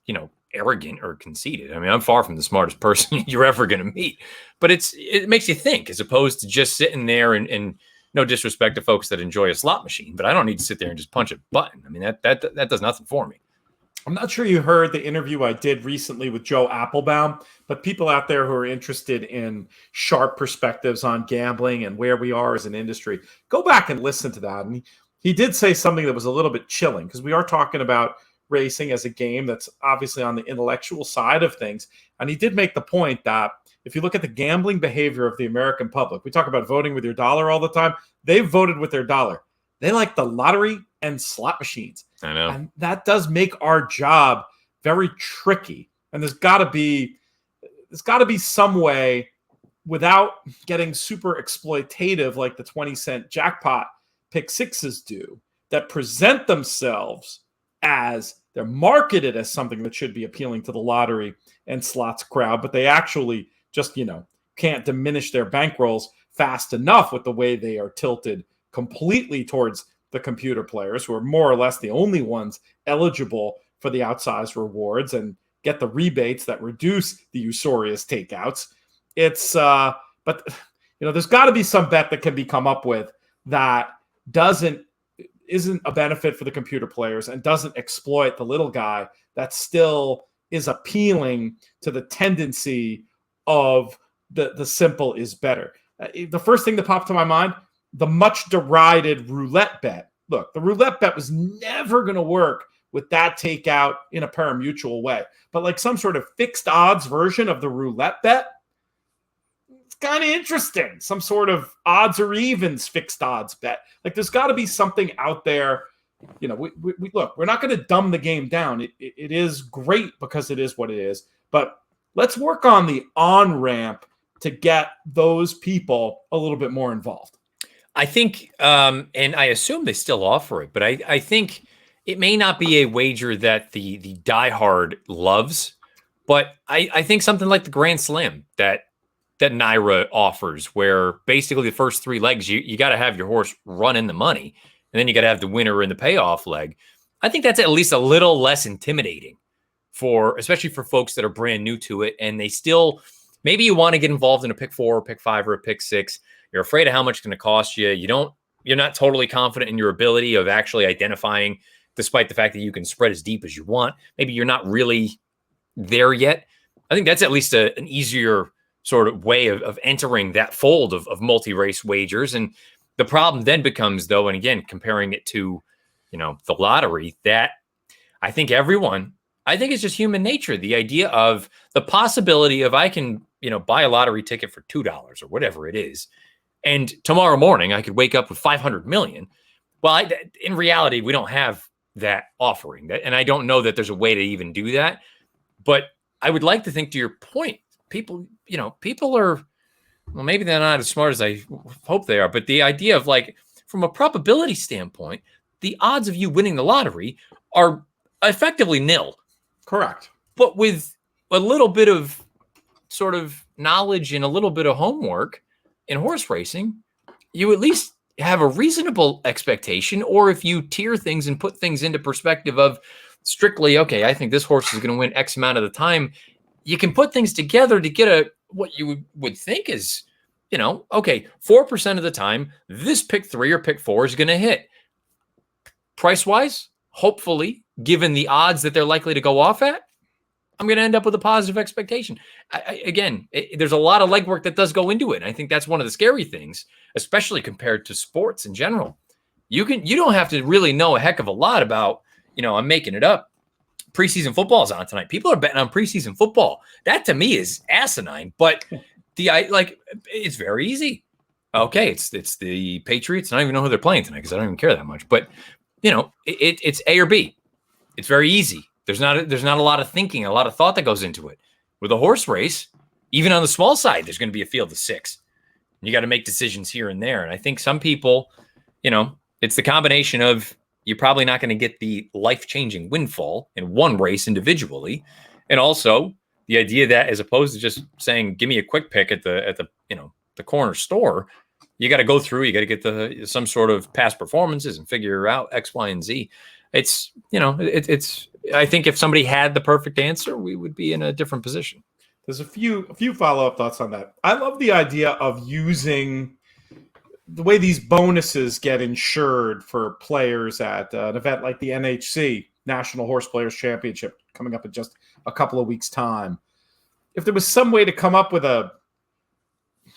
arrogant or conceited. I mean, I'm far from the smartest person you're ever going to meet, but it makes you think as opposed to just sitting there and no disrespect to folks that enjoy a slot machine, but I don't need to sit there and just punch a button. I mean, that does nothing for me. I'm not sure you heard the interview I did recently with Joe Applebaum, but people out there who are interested in sharp perspectives on gambling and where we are as an industry, go back and listen to that. And he did say something that was a little bit chilling because we are talking about racing as a game that's obviously on the intellectual side of things. And he did make the point that if you look at the gambling behavior of the American public, we talk about voting with your dollar all the time. They've voted with their dollar. They like the lottery and slot machines. I know. And that does make our job very tricky. And there's got to be some way without getting super exploitative like the 20-cent jackpot pick sixes do that present themselves as they're marketed as something that should be appealing to the lottery and slots crowd, but they actually just, can't diminish their bankrolls fast enough with the way they are tilted completely towards the computer players who are more or less the only ones eligible for the outsized rewards and get the rebates that reduce the usurious takeouts. It's, but there's got to be some bet that can be come up with that isn't a benefit for the computer players and doesn't exploit the little guy that still is appealing to the tendency of the simple is better. The first thing that popped to my mind, the much derided roulette bet. Look, the roulette bet was never going to work with that takeout in a parimutuel way. But like some sort of fixed odds version of the roulette bet, it's kind of interesting. Some sort of odds or evens fixed odds bet. Like there's got to be something out there. We look, we're not going to dumb the game down. It is great because it is what it is. But let's work on the on-ramp to get those people a little bit more involved. I think, and I assume they still offer it, but I think it may not be a wager that the diehard loves, but I think something like the Grand Slam that Naira offers, where basically the first 3 legs, you got to have your horse run in the money, and then you got to have the winner in the payoff leg. I think that's at least a little less intimidating especially for folks that are brand new to it, and they still, maybe you want to get involved in a pick 4 or pick 5 or a pick 6. You're afraid of how much it's going to cost you. You're not totally confident in your ability of actually identifying, despite the fact that you can spread as deep as you want. Maybe you're not really there yet. I think that's at least an easier sort of way of entering that fold of multi-race wagers. And the problem then becomes, though, and again, comparing it to, the lottery, that I think it's just human nature. The idea of the possibility of I can, buy a lottery ticket for $2 or whatever it is, and tomorrow morning I could wake up with 500 million. Well, in reality, we don't have that offering, and I don't know that there's a way to even do that. But I would like to think, to your point, people are, well, maybe they're not as smart as I hope they are, but the idea of, like, from a probability standpoint, the odds of you winning the lottery are effectively nil. Correct. But with a little bit of sort of knowledge and a little bit of homework in horse racing, you at least have a reasonable expectation. Or if you tier things and put things into perspective of strictly, okay, I think this horse is going to win X amount of the time, you can put things together to get what you would think is, okay, 4% of the time, this pick 3 or pick 4 is going to hit. Price-wise, hopefully, given the odds that they're likely to go off at, I'm going to end up with a positive expectation. There's a lot of legwork that does go into it. And I think that's one of the scary things, especially compared to sports in general. You don't have to really know a heck of a lot about, I'm making it up. Preseason football is on tonight. People are betting on preseason football. That to me is asinine, but it's very easy. Okay, it's the Patriots. I don't even know who they're playing tonight because I don't even care that much. But it's A or B. It's very easy. There's not a lot of thinking, a lot of thought that goes into it. With a horse race, even on the small side, there's going to be a field of 6. You got to make decisions here and there. And I think some people, it's the combination of, you're probably not going to get the life-changing windfall in one race individually, and also the idea that, as opposed to just saying, "Give me a quick pick at the corner store," you got to go through. You got to get some sort of past performances and figure out X, Y, and Z. It's I think if somebody had the perfect answer, we would be in a different position. There's a few follow-up thoughts on that. I love the idea of using the way these bonuses get insured for players at an event like the NHC, National Horse Players Championship, coming up in just a couple of weeks' time. If there was some way to come up with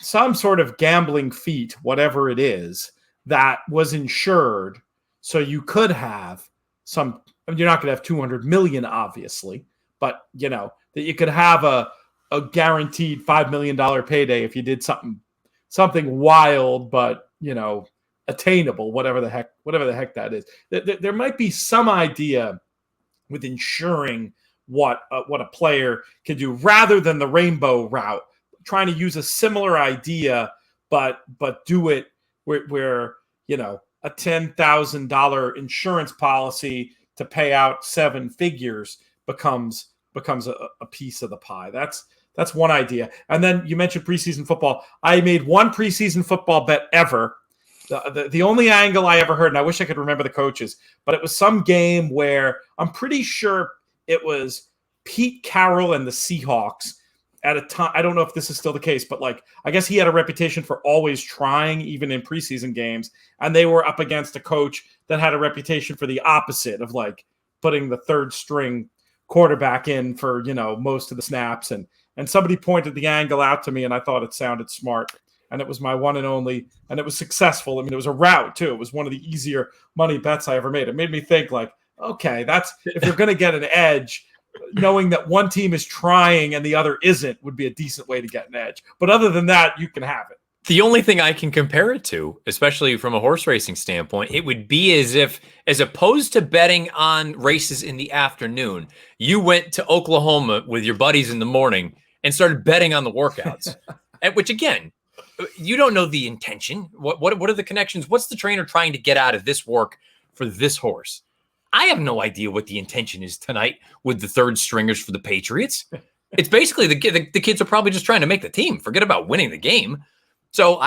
some sort of gambling feat, whatever it is, that was insured, so you could have some. I mean, you're not going to have 200 million, obviously, but that you could have a guaranteed $5 million payday if you did something wild, but attainable, whatever the heck that is. There might be some idea with insuring what a player can do, rather than the rainbow route, trying to use a similar idea, but do it where a $10,000 insurance policy to pay out 7 figures becomes a piece of the pie. That's one idea. And then you mentioned preseason football. I made one preseason football bet ever. The only angle I ever heard, and I wish I could remember the coaches, but it was some game where I'm pretty sure it was Pete Carroll and the Seahawks at a time. I don't know if this is still the case, but I guess he had a reputation for always trying, even in preseason games. And they were up against a coach that had a reputation for the opposite of putting the third string quarterback in for, most of the snaps. And somebody pointed the angle out to me, and I thought it sounded smart. And it was my one and only, and it was successful. I mean, it was a route too. It was one of the easier money bets I ever made. It made me think okay, that's, if you're going to get an edge, knowing that one team is trying and the other isn't would be a decent way to get an edge. But other than that, you can have it. The only thing I can compare it to, especially from a horse racing standpoint, it would be as if, as opposed to betting on races in the afternoon, you went to Oklahoma with your buddies in the morning and started betting on the workouts. Which, again, You don't know the intention. What are the connections? What's the trainer trying to get out of this work for this horse? I have no idea what the intention is tonight with the third stringers for the Patriots. It's basically the kids are probably just trying to make the team. Forget about winning the game. So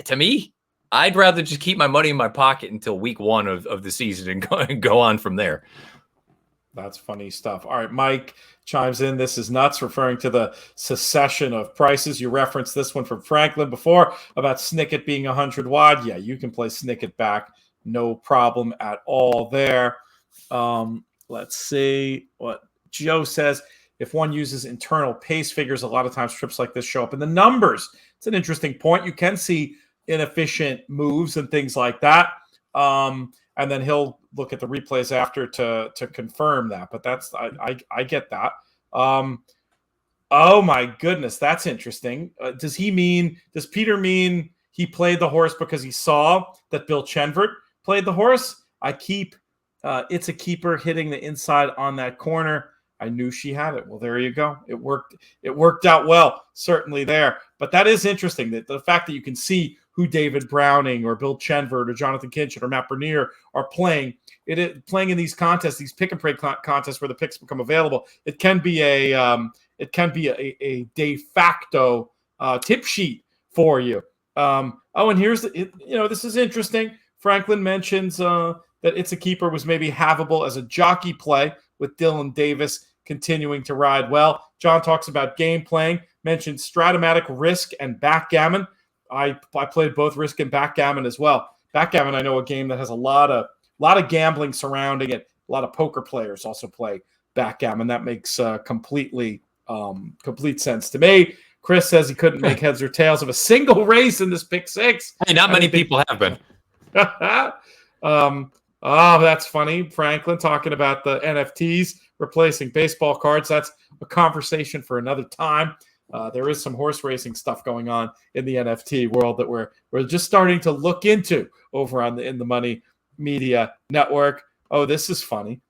to me, I'd rather just keep my money in my pocket until week 1 of the season and go on from there. That's funny stuff. All right, Mike chimes in. This is nuts, referring to the secession of prices. You referenced this one from Franklin before about Snicket being 100 wide. Yeah, you can play Snicket back. No problem at all there. Let's see what Joe says. If one uses internal pace figures, a lot of times trips like this show up in the numbers. It's an interesting point. You can see inefficient moves and things like that. And then he'll look at the replays after to confirm that. But that's I get that. Oh my goodness, that's interesting. Does Peter mean he played the horse because he saw that Bill Chenvert played the horse? I keep it's a keeper hitting the inside on that corner. I knew she had it. Well, there you go. It worked. It worked out well, certainly there. But that is interesting, that the fact that you can see who David Browning or Bill Chenvert or Jonathan Kinchett or Matt Bernier are playing. Playing in these contests, these pick and pray contests where the picks become available. It can be a de facto tip sheet for you. And here's this is interesting. Franklin mentions that It's a Keeper was maybe havable as a jockey play with Dylan Davis continuing to ride well. John talks about game playing, mentioned Stratomatic, Risk, and Backgammon. I played both Risk and Backgammon as well. Backgammon, I know, a game that has a lot of gambling surrounding it. A lot of poker players also play Backgammon. That makes complete sense to me. Chris says he couldn't make heads or tails of a single race in this pick six. Hey, not many people have been. Oh, that's funny. Franklin talking about the NFTs replacing baseball cards. That's a conversation for another time. There is some horse racing stuff going on in the NFT world that we're just starting to look into over on the In the Money Media Network. Oh, this is funny.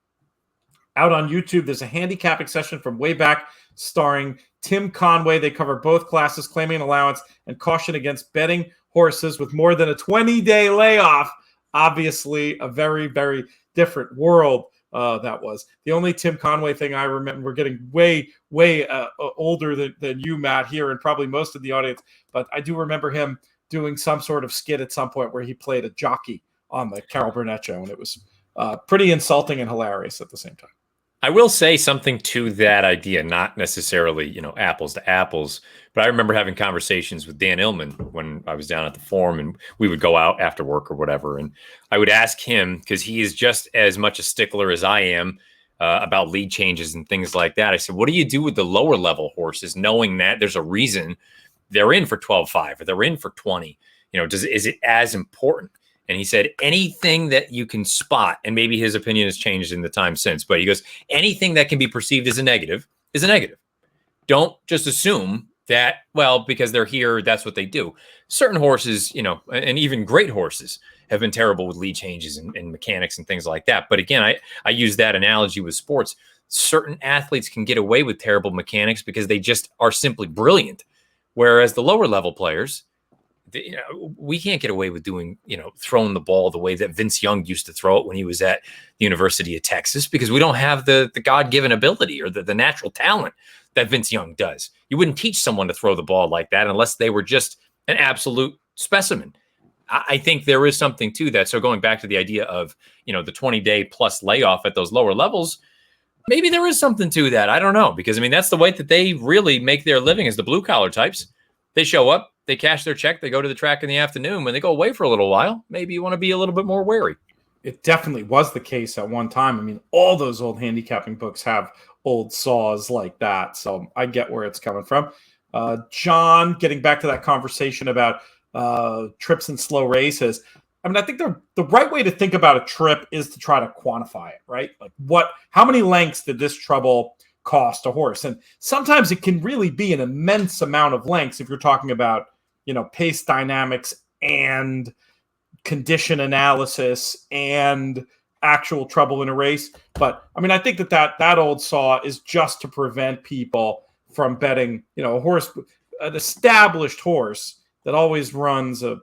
Out on YouTube, there's a handicapping session from way back starring Tim Conway. They cover both classes, claiming allowance and caution against betting horses with more than a 20-day layoff. Obviously, a very, very different world that was. The only Tim Conway thing I remember, we're getting way older than you, Matt, here, and probably most of the audience, but I do remember him doing some sort of skit at some point where he played a jockey on the Carol Burnett show, and it was pretty insulting and hilarious at the same time. I will say something to that idea, not necessarily, apples to apples, but I remember having conversations with Dan Illman when I was down at the Forum, and we would go out after work or whatever. And I would ask him, because he is just as much a stickler as I am about lead changes and things like that. I said, what do you do with the lower level horses, knowing that there's a reason they're in for 12.5 or they're in for 20? Is it as important? And he said, anything that you can spot, and maybe his opinion has changed in the time since, but he goes, anything that can be perceived as a negative is a negative. Don't just assume that, well, because they're here, that's what they do. Certain horses, and even great horses have been terrible with lead changes and mechanics and things like that. But again, I use that analogy with sports. Certain athletes can get away with terrible mechanics because they just are simply brilliant. Whereas the lower level players, we can't get away with doing, throwing the ball the way that Vince Young used to throw it when he was at the University of Texas, because we don't have the God-given ability or the natural talent that Vince Young does. You wouldn't teach someone to throw the ball like that unless they were just an absolute specimen. I think there is something to that. So going back to the idea of, the 20-day plus layoff at those lower levels, maybe there is something to that. I don't know, because that's the way that they really make their living, is the blue collar types. They show up, they cash their check, they go to the track in the afternoon. When they go away for a little while, maybe you want to be a little bit more wary. It definitely was the case at one time. All those old handicapping books have old saws like that. So I get where it's coming from. John, getting back to that conversation about trips and slow races. I think the right way to think about a trip is to try to quantify it, right? Like how many lengths did this trouble cost a horse? And sometimes it can really be an immense amount of lengths if you're talking about, pace dynamics and condition analysis and actual trouble in a race. But I think that old saw is just to prevent people from betting, an established horse that always runs a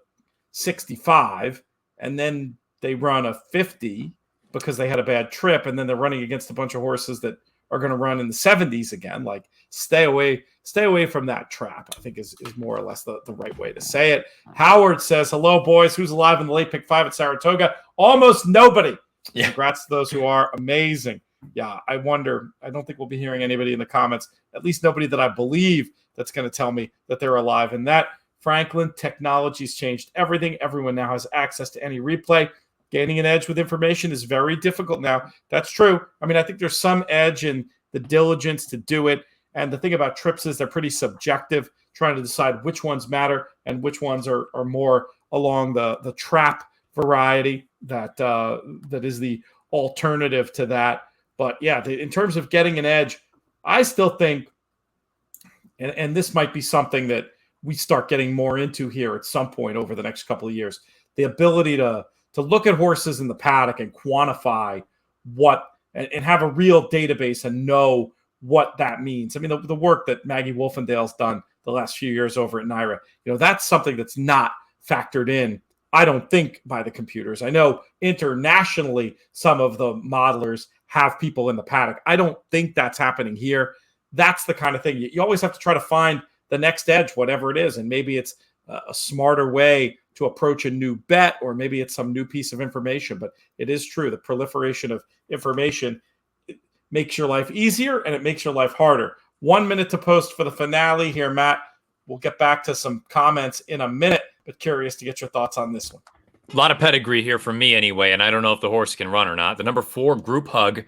65, and then they run a 50 because they had a bad trip, and then they're running against a bunch of horses that are going to run in the 70s again. Like, stay away from that trap, I think is more or less the right way to say it. Howard says, hello, boys. Who's alive in the late pick 5 at Saratoga? Almost nobody. Yeah. Congrats to those who are. Amazing. Yeah, I wonder. I don't think we'll be hearing anybody in the comments, at least nobody that I believe, that's going to tell me that they're alive. And that, Franklin, technology's changed everything. Everyone now has access to any replay. Gaining an edge with information is very difficult now. That's true. I mean, I think there's some edge in the diligence to do it. And the thing about trips is they're pretty subjective, trying to decide which ones matter and which ones are more along the trap variety that is the alternative to that. But yeah, in terms of getting an edge, I still think, and this might be something that we start getting more into here at some point over the next couple of years, the ability to look at horses in the paddock and quantify what, and have a real database and know what that means. I mean, the work that Maggie Wolfendale's done the last few years over at NYRA, that's something that's not factored in, I don't think, by the computers. I know internationally some of the modelers have people in the paddock. I don't think that's happening here. That's the kind of thing. You always have to try to find the next edge, whatever it is. And maybe it's a smarter way to approach a new bet, or maybe it's some new piece of information. But it is true, the proliferation of information, it makes your life easier and it makes your life harder. 1 minute to post for the finale here, Matt. We'll get back to some comments in a minute, but curious to get your thoughts on this one. A lot of pedigree here from me anyway, and I don't know if the horse can run or not. The number 4, Group Hug,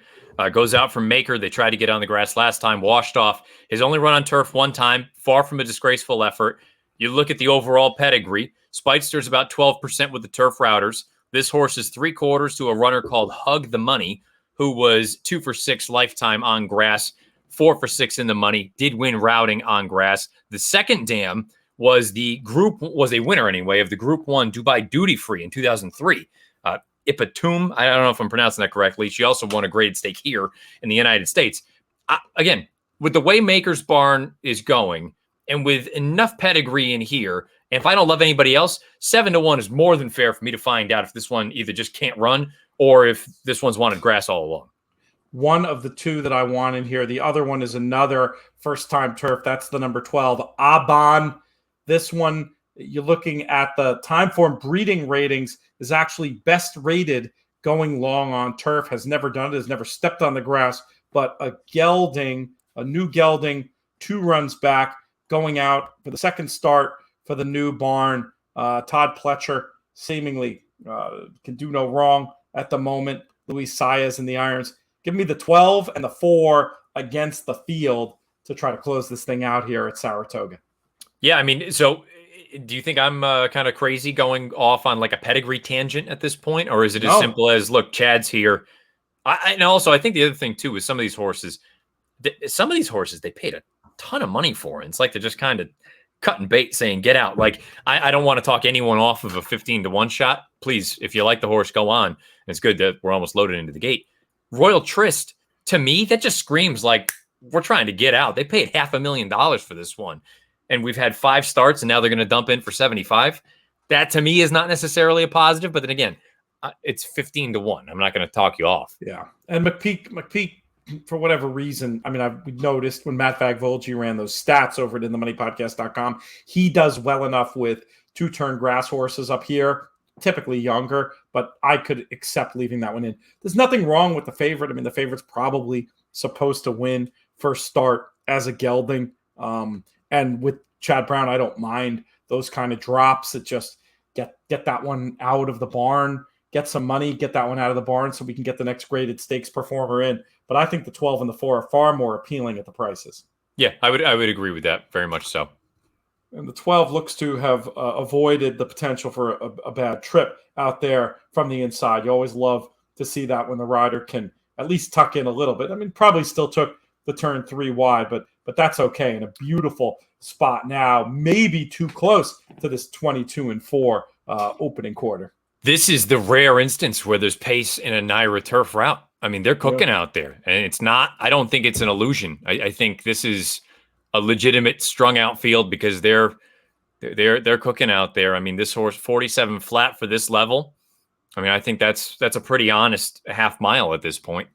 goes out from Maker. They tried to get on the grass last time, washed off. His only run on turf one time, far from a disgraceful effort. You look at the overall pedigree. Speidster's about 12% with the turf routers. This horse is 3/4 to a runner called Hug the Money, who was 2 for 6 lifetime on grass, 4 for 6 in the money, did win routing on grass. The second dam was a winner anyway of the Group 1 Dubai Duty Free in 2003. Ipatum, I don't know if I'm pronouncing that correctly. She also won a graded stake here in the United States. Again, with the way Maker's Barn is going, and with enough pedigree in here, and if I don't love anybody else, 7-1 is more than fair for me to find out if this one either just can't run or if this one's wanted grass all along. One of the two that I want in here. The other one is another first-time turf. That's the number 12, Aban. This one, you're looking at the time form breeding ratings, is actually best rated going long on turf, has never done it, has never stepped on the grass, but a new gelding, 2 runs back, going out for the second start for the new barn. Todd Pletcher seemingly can do no wrong at the moment. Luis Saez in the irons. Give me the 12 and the 4 against the field to try to close this thing out here at Saratoga. Yeah, I mean, so do you think I'm kind of crazy going off on like a pedigree tangent at this point? Or is it as simple as, look, Chad's here? And also, I think the other thing, too, is some of these horses, they paid a ton of money for. And it's like they're just kind of cutting bait saying, get out. Like, I don't want to talk anyone off of a 15-1 shot. Please, if you like the horse, go on. And it's good that we're almost loaded into the gate. Royal Tryst, to me, that just screams like we're trying to get out. They paid $500,000 for this one. And we've had 5 starts, and now they're going to dump in for 75. That, to me, is not necessarily a positive. But then again, it's 15-1. I'm not going to talk you off. Yeah. And McPeak, for whatever reason, I mean, we noticed when Matt Vagvolgi ran those stats over at InTheMoneyPodcast.com, he does well enough with 2-turn grass horses up here, typically younger, but I could accept leaving that one in. There's nothing wrong with the favorite. I mean, the favorite's probably supposed to win first start as a gelding. And with Chad Brown, I don't mind those kind of drops that just get that one out of the barn, get some money, get that one out of the barn so we can get the next graded stakes performer in. But I think the 12 and the 4 are far more appealing at the prices. Yeah, I would agree with that very much so. And the 12 looks to have avoided the potential for a bad trip out there from the inside. You always love to see that when the rider can at least tuck in a little bit. I mean, probably still took the turn 3 wide, but that's okay. In a beautiful spot now, maybe too close to this 22-4 opening quarter. This is the rare instance where there's pace in a NYRA turf route. I mean, they're cooking out there, and it's not, I don't think it's an illusion. I think this is a legitimate strung out field because they're They're cooking out there. I mean, this horse 47 flat for this level. I mean, I think that's a pretty honest half mile at this point.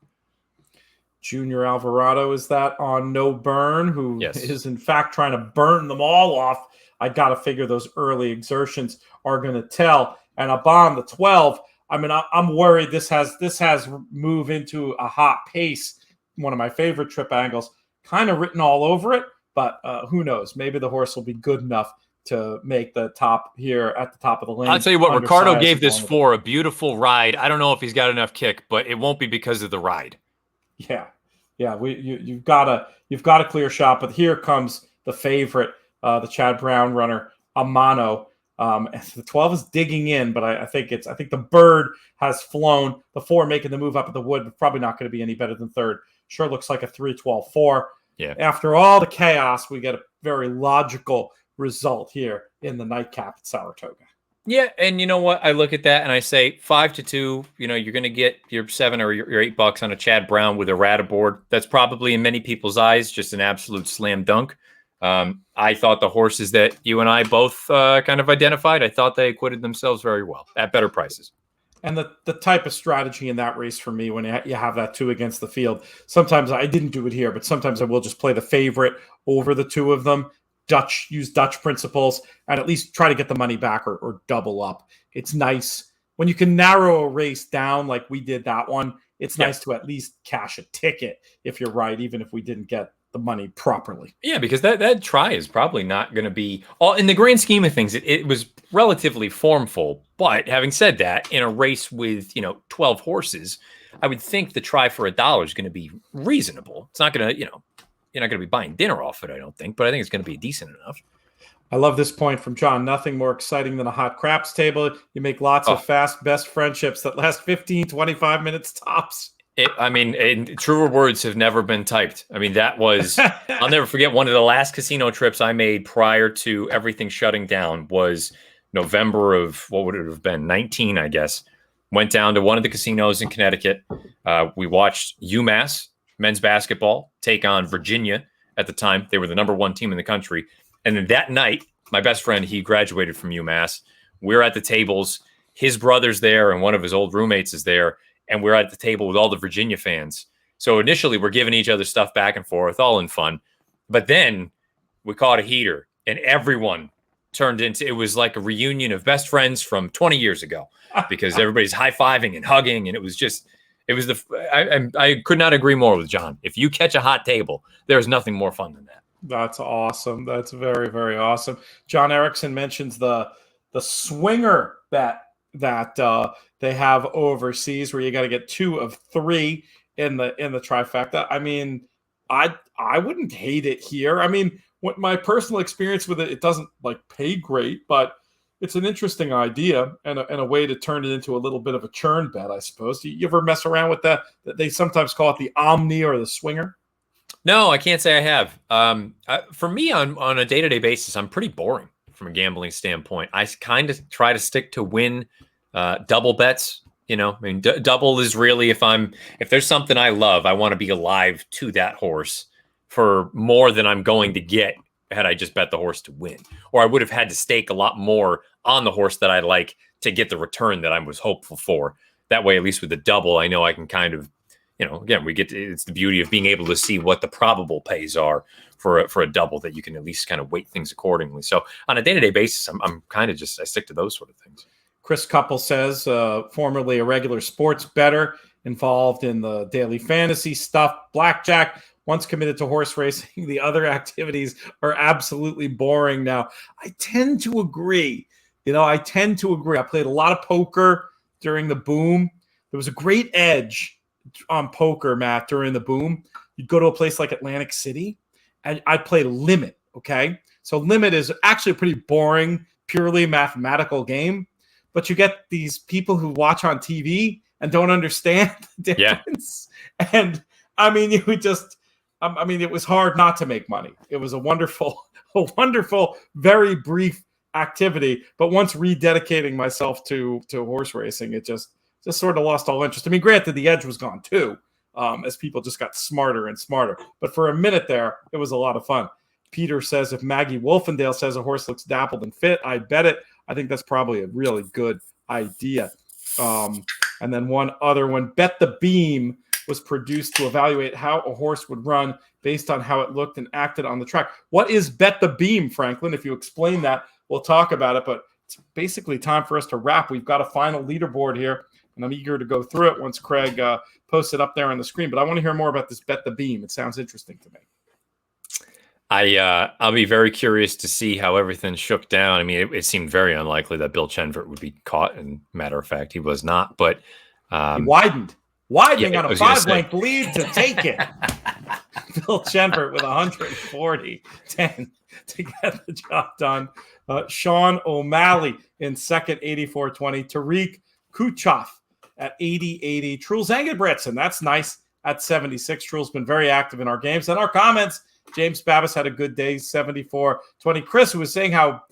Junior Alvarado is that on No Burn, who Yes. is in fact trying to burn them all off. I got to figure those early exertions are going to tell. And Abon, the 12, I mean, I'm worried this has moved into a hot pace. One of my favorite trip angles, kind of written all over it, but who knows? Maybe the horse will be good enough to make the top here at the top of the lane. I'll tell you what, Ricardo Undersized gave this along with- 4 a beautiful ride. I don't know if he's got enough kick, but it won't be because of the ride. Yeah. You've got a clear shot, but here comes the favorite, the Chad Brown runner, Amano. The 12 is digging in, but I think the bird has flown. The 4 making the move up at the wood, but probably not going to be any better than third. Sure looks like a 3-12-4. Yeah. After all the chaos, we get a very logical result here in the nightcap at Saratoga. Yeah, and you know what? I look at that and I say 5-2. You know, you're going to get your $7 or your $8 on a Chad Brown with a rat aboard. That's probably in many people's eyes just an absolute slam dunk. I thought the horses that you and I both kind of identified, I thought they acquitted themselves very well at better prices. And the type of strategy in that race for me, when you have that 2 against the field, sometimes I didn't do it here, but sometimes I will just play the favorite over the 2 of them. Use Dutch principles and at least try to get the money back or double up. It's nice when you can narrow a race down like we did that one. It's nice to at least cash a ticket if you're right, even if we didn't get the money properly. Yeah, because that try is probably not going to be all in the grand scheme of things. It was relatively formful, but having said that, in a race with 12 horses, I would think the try for $1 is going to be reasonable. It's not going to you're not going to be buying dinner off it, I don't think, but I think it's going to be decent enough. I love this point from John. Nothing more exciting than a hot craps table. You make lots of fast, best friendships that last 15, 25 minutes tops. Truer words have never been typed. I mean, that was, I'll never forget one of the last casino trips I made prior to everything shutting down was November of, what would it have been, 19, I guess. Went down to one of the casinos in Connecticut. We watched UMass men's basketball take on Virginia at the time. They were the #1 team in the country. And then that night, my best friend, he graduated from UMass. We're at the tables. His brother's there and one of his old roommates is there. And we're at the table with all the Virginia fans. So initially, we're giving each other stuff back and forth, all in fun. But then we caught a heater and everyone turned into, it was like a reunion of best friends from 20 years ago because everybody's high-fiving and hugging. And it was just, I could not agree more with John. If you catch a hot table, there's nothing more fun than that. That's awesome. That's very, very awesome. John Erickson mentions the swinger that they have overseas, where you got to get 2 of 3 in the trifecta. I mean, I wouldn't hate it here. I mean, what my personal experience with it doesn't pay great, but it's an interesting idea and a way to turn it into a little bit of a churn bet, I suppose. Do you ever mess around with that? They sometimes call it the Omni or the Swinger. No, I can't say I have. For me, on a day-to-day basis, I'm pretty boring from a gambling standpoint. I kind of try to stick to win double bets. Double is really if there's something I love, I want to be alive to that horse for more than I'm going to get had I just bet the horse to win. Or I would have had to stake a lot more on the horse that I like to get the return that I was hopeful for. That way, at least with the double, I know I can kind of, again, it's the beauty of being able to see what the probable pays are for a double, that you can at least kind of weight things accordingly. So on a day-to-day basis, I'm kind of I stick to those sort of things. Chris Couple says, formerly a regular sports bettor involved in the daily fantasy stuff, blackjack, once committed to horse racing. The other activities are absolutely boring now. I tend to agree. I played a lot of poker during the boom. There was a great edge on poker, Matt, during the boom. You'd go to a place like Atlantic City, and I'd play Limit, okay? So Limit is actually a pretty boring, purely mathematical game, but you get these people who watch on TV and don't understand the difference. Yeah. And, it was hard not to make money. It was a wonderful, very brief activity, but once rededicating myself to horse racing, it just sort of lost all interest. I mean, granted, the edge was gone too, as people just got smarter and smarter. But for a minute there, it was a lot of fun. Peter says, if Maggie Wolfendale says a horse looks dappled and fit, I'd bet it. I think that's probably a really good idea. And then one other one, Bet the Beam was produced to evaluate how a horse would run based on how it looked and acted on the track. What is Bet the Beam, Franklin? If you explain that, we'll talk about it. But it's basically time for us to wrap. We've got a final leaderboard here, and I'm eager to go through it once Craig posts it up there on the screen. But I want to hear more about this Bet the Beam. It sounds interesting to me. I'll be very curious to see how everything shook down. I mean, it seemed very unlikely that Bill Chenvert would be caught, and matter of fact, he was not. But he widening on a 5-length lead to take it. Bill Chenvert with 140-10 to get the job done. Sean O'Malley in second, 84-20. Tariq Kuchov at 80-80. Truls Engelbretson, that's nice, at 76. Truls been very active in our games and our comments. James Babbis had a good day, 74-20. Chris, who was saying how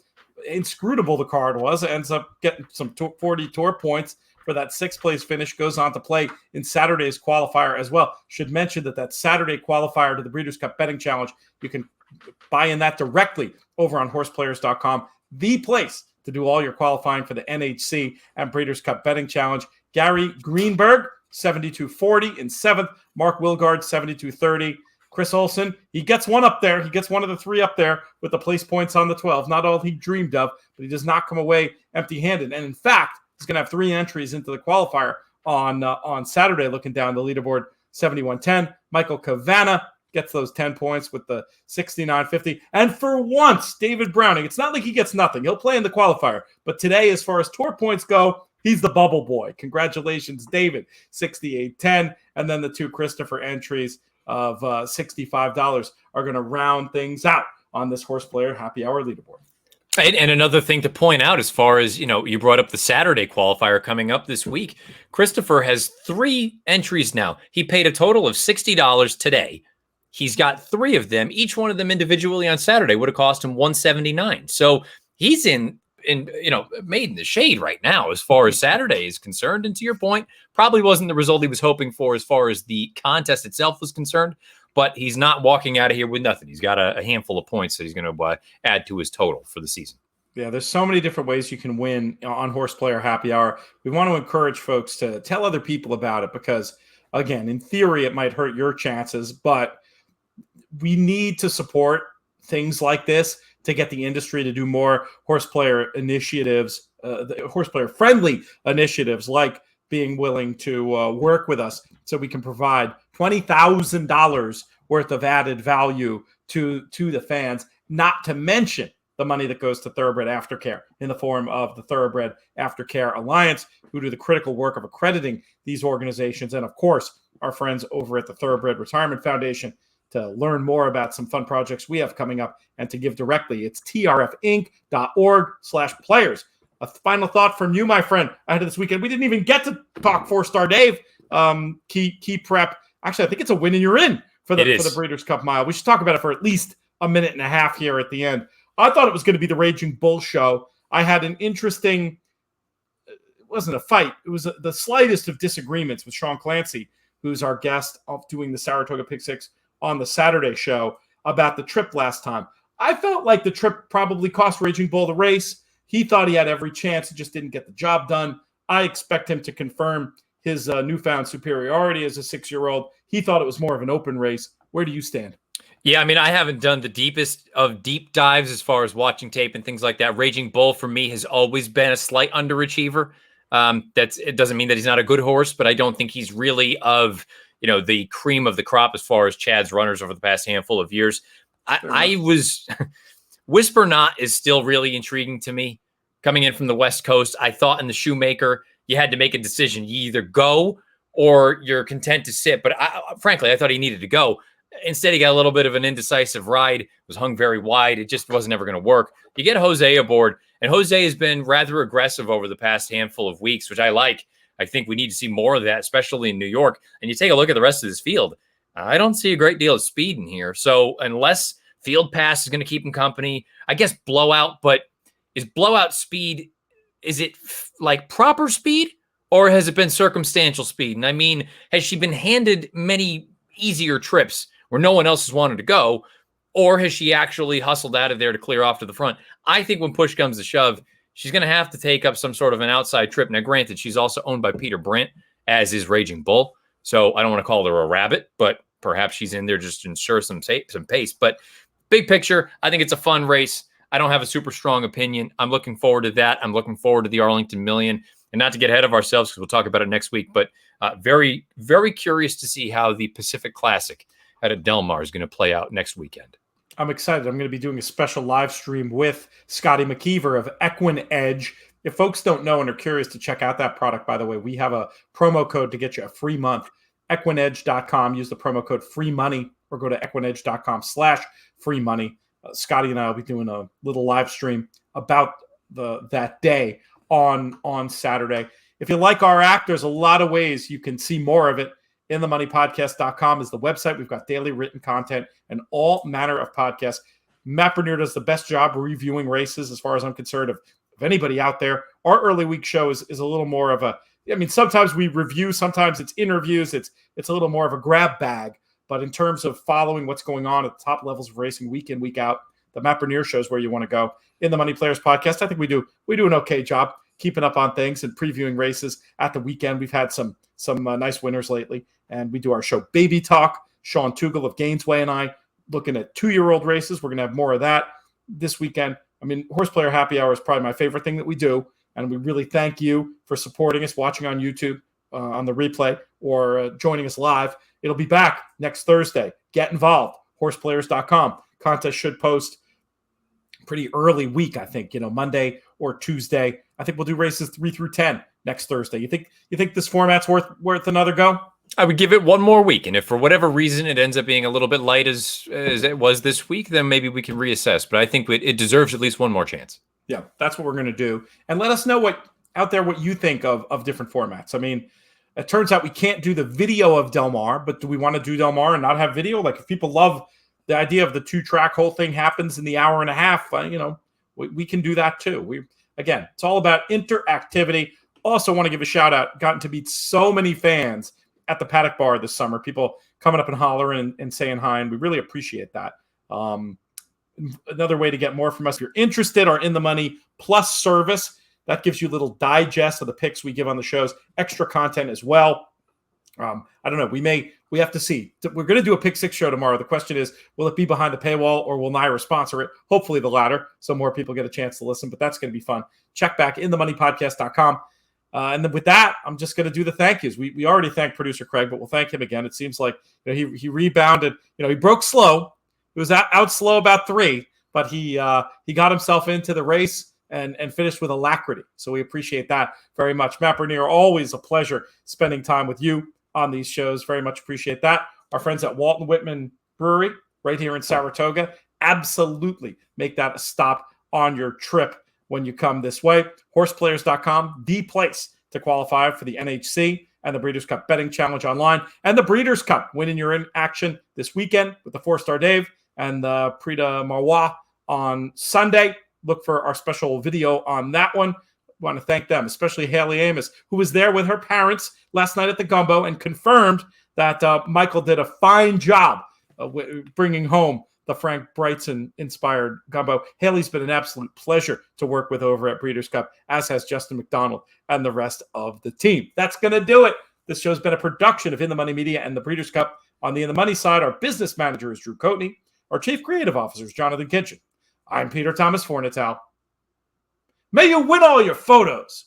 inscrutable the card was, ends up getting some 40 tour points for that 6th place finish, goes on to play in Saturday's qualifier as well. Should mention that Saturday qualifier to the Breeders' Cup Betting Challenge, you can buy in that directly over on horseplayers.com, the place to do all your qualifying for the NHC and Breeders' Cup Betting Challenge. Gary Greenberg, 72-40 in 7th. Mark Wilgard, 72-30. Chris Olson, he gets one up there. He gets one of the 3 up there with the place points on the 12. Not all he dreamed of, but he does not come away empty-handed. And in fact, he's going to have 3 entries into the qualifier on Saturday, looking down the leaderboard, 71-10. Michael Cavana gets those 10 points with the 69-50. And for once, David Browning, it's not like he gets nothing. He'll play in the qualifier. But today, as far as tour points go, he's the bubble boy. Congratulations, David, 68-10. And then the 2 Christopher entries of $65 are going to round things out on this Horse Player Happy Hour leaderboard. And another thing to point out, as far as, you brought up the Saturday qualifier coming up this week. Christopher has 3 entries now. He paid a total of $60 today. He's got 3 of them. Each one of them individually on Saturday would have cost him $179. So he's in made in the shade right now as far as Saturday is concerned. And to your point, probably wasn't the result he was hoping for as far as the contest itself was concerned, but he's not walking out of here with nothing. He's got a handful of points that he's going to add to his total for the season. Yeah, there's so many different ways you can win on Horse Player Happy Hour. We want to encourage folks to tell other people about it because, again, in theory, it might hurt your chances, but we need to support things like this to get the industry to do more horse player initiatives, horse player friendly initiatives, like being willing to work with us so we can provide $20,000 worth of added value to the fans, not to mention the money that goes to Thoroughbred Aftercare in the form of the Thoroughbred Aftercare Alliance, who do the critical work of accrediting these organizations. And of course, our friends over at the Thoroughbred Retirement Foundation. To learn more about some fun projects we have coming up and to give directly, it's trfinc.org/players. A final thought from you, my friend, ahead of this weekend. We didn't even get to talk 4-Star Dave. Key prep. Actually, I think it's a win and you're in for the Breeders' Cup Mile. We should talk about it for at least a minute and a half here at the end. I thought it was going to be the Raging Bull show. I had an interesting, it wasn't a fight. It was the slightest of disagreements with Sean Clancy, who's our guest of doing the Saratoga Pick 6 on the Saturday show about the trip last time. I felt like the trip probably cost Raging Bull the race. He thought he had every chance. He just didn't get the job done. I expect him to confirm his newfound superiority as a 6-year-old. He thought it was more of an open race. Where do you stand? Yeah, I mean, I haven't done the deepest of deep dives as far as watching tape and things like that. Raging Bull, for me, has always been a slight underachiever. It doesn't mean that he's not a good horse, but I don't think he's really of the cream of the crop as far as Chad's runners over the past handful of years. I was Whisper Not is still really intriguing to me. Coming in from the West Coast, I thought in the Shoemaker, you had to make a decision. You either go or you're content to sit. But frankly, I thought he needed to go. Instead, he got a little bit of an indecisive ride, was hung very wide. It just wasn't ever going to work. You get Jose aboard, and Jose has been rather aggressive over the past handful of weeks, which I like. I think we need to see more of that, especially in New York. And you take a look at the rest of this field, I don't see a great deal of speed in here. So unless Field Pass is going to keep him company, I guess Blowout, but is Blowout speed, is it like proper speed or has it been circumstantial speed? And I mean, has she been handed many easier trips where no one else has wanted to go? Or has she actually hustled out of there to clear off to the front? I think when push comes to shove, she's going to have to take up some sort of an outside trip. Now, granted, she's also owned by Peter Brandt, as is Raging Bull. So I don't want to call her a rabbit, but perhaps she's in there just to ensure some pace. But big picture, I think it's a fun race. I don't have a super strong opinion. I'm looking forward to that. I'm looking forward to the Arlington Million. And not to get ahead of ourselves, because we'll talk about it next week, but very, very curious to see how the Pacific Classic at Del Mar is going to play out next weekend. I'm excited. I'm going to be doing a special live stream with Scotty McKeever of Equine Edge. If folks don't know and are curious to check out that product, by the way, we have a promo code to get you a free month. EquineEdge.com. Use the promo code FREEMONEY or go to EquineEdge.com/FREEMONEY. Scotty and I will be doing a little live stream about that day on Saturday. If you like our act, there's a lot of ways you can see more of it. InTheMoneyPodcast.com is the website. We've got daily written content and all manner of podcasts. Matt Bernier does the best job reviewing races, as far as I'm concerned, of anybody out there. Our early week show is a little more of a, I mean, sometimes we review, sometimes it's interviews. It's a little more of a grab bag. But in terms of following what's going on at the top levels of racing week in, week out, the Matt Bernier show is where you want to go. In the Money Players podcast, I think we do an okay job keeping up on things and previewing races at the weekend. We've had some nice winners lately, and we do our show Baby Talk. Sean Tugel of Gainesway and I looking at 2-year-old races. We're going to have more of that this weekend. I mean, Horseplayer Happy Hour is probably my favorite thing that we do, and we really thank you for supporting us, watching on YouTube on the replay, or joining us live. It'll be back next Thursday. Get involved. Horseplayers.com. Contest should post pretty early week, I think, Monday or Tuesday. I think we'll do races 3 through 10 next Thursday. You think this format's worth another go? I would give it one more week, and if for whatever reason it ends up being a little bit light as it was this week, then maybe we can reassess. But I think it deserves at least one more chance. Yeah, that's what we're going to do. And let us know what you think of different formats. I mean, it turns out we can't do the video of Del Mar, but do we want to do Del Mar and not have video? Like, if people love the idea of the 2-track whole thing happens in the hour and a half, we can do that too. Again, it's all about interactivity. Also want to give a shout out. Gotten to meet so many fans at the Paddock Bar this summer. People coming up and hollering and saying hi, and we really appreciate that. Another way to get more from us, if you're interested, our In the Money Plus service. That gives you a little digest of the picks we give on the shows, extra content as well. I don't know. We have to see. We're going to do a Pick 6 show tomorrow. The question is, will it be behind the paywall or will Naira sponsor it? Hopefully the latter, so more people get a chance to listen, but that's going to be fun. Check back InTheMoneyPodcast.com. And then with that, I'm just going to do the thank yous. We already thanked producer Craig, but we'll thank him again. It seems like he rebounded. He broke slow. He was out slow about 3, but he got himself into the race and finished with alacrity. So we appreciate that very much. Matt Bernier, always a pleasure spending time with you on these shows. Very much appreciate that. Our friends at Walton Whitman Brewery right here in Saratoga, absolutely make that a stop on your trip when you come this way. Horseplayers.com, the place to qualify for the NHC and the Breeders' Cup Betting Challenge online, and the Breeders' Cup, winning your in action this weekend with the 4-Star Dave and the Prix de Marois on Sunday. Look for our special video on that one. I want to thank them, especially Haley Amos, who was there with her parents last night at the Gumbo and confirmed that Michael did a fine job bringing home the Frank Brightson-inspired Gumbo. Haley's been an absolute pleasure to work with over at Breeders' Cup, as has Justin McDonald and the rest of the team. That's going to do it. This show's been a production of In the Money Media and the Breeders' Cup. On the In the Money side, our business manager is Drew Coatney. Our chief creative officer is Jonathan Kinchin. I'm Peter Thomas Fornatow. May you win all your photos.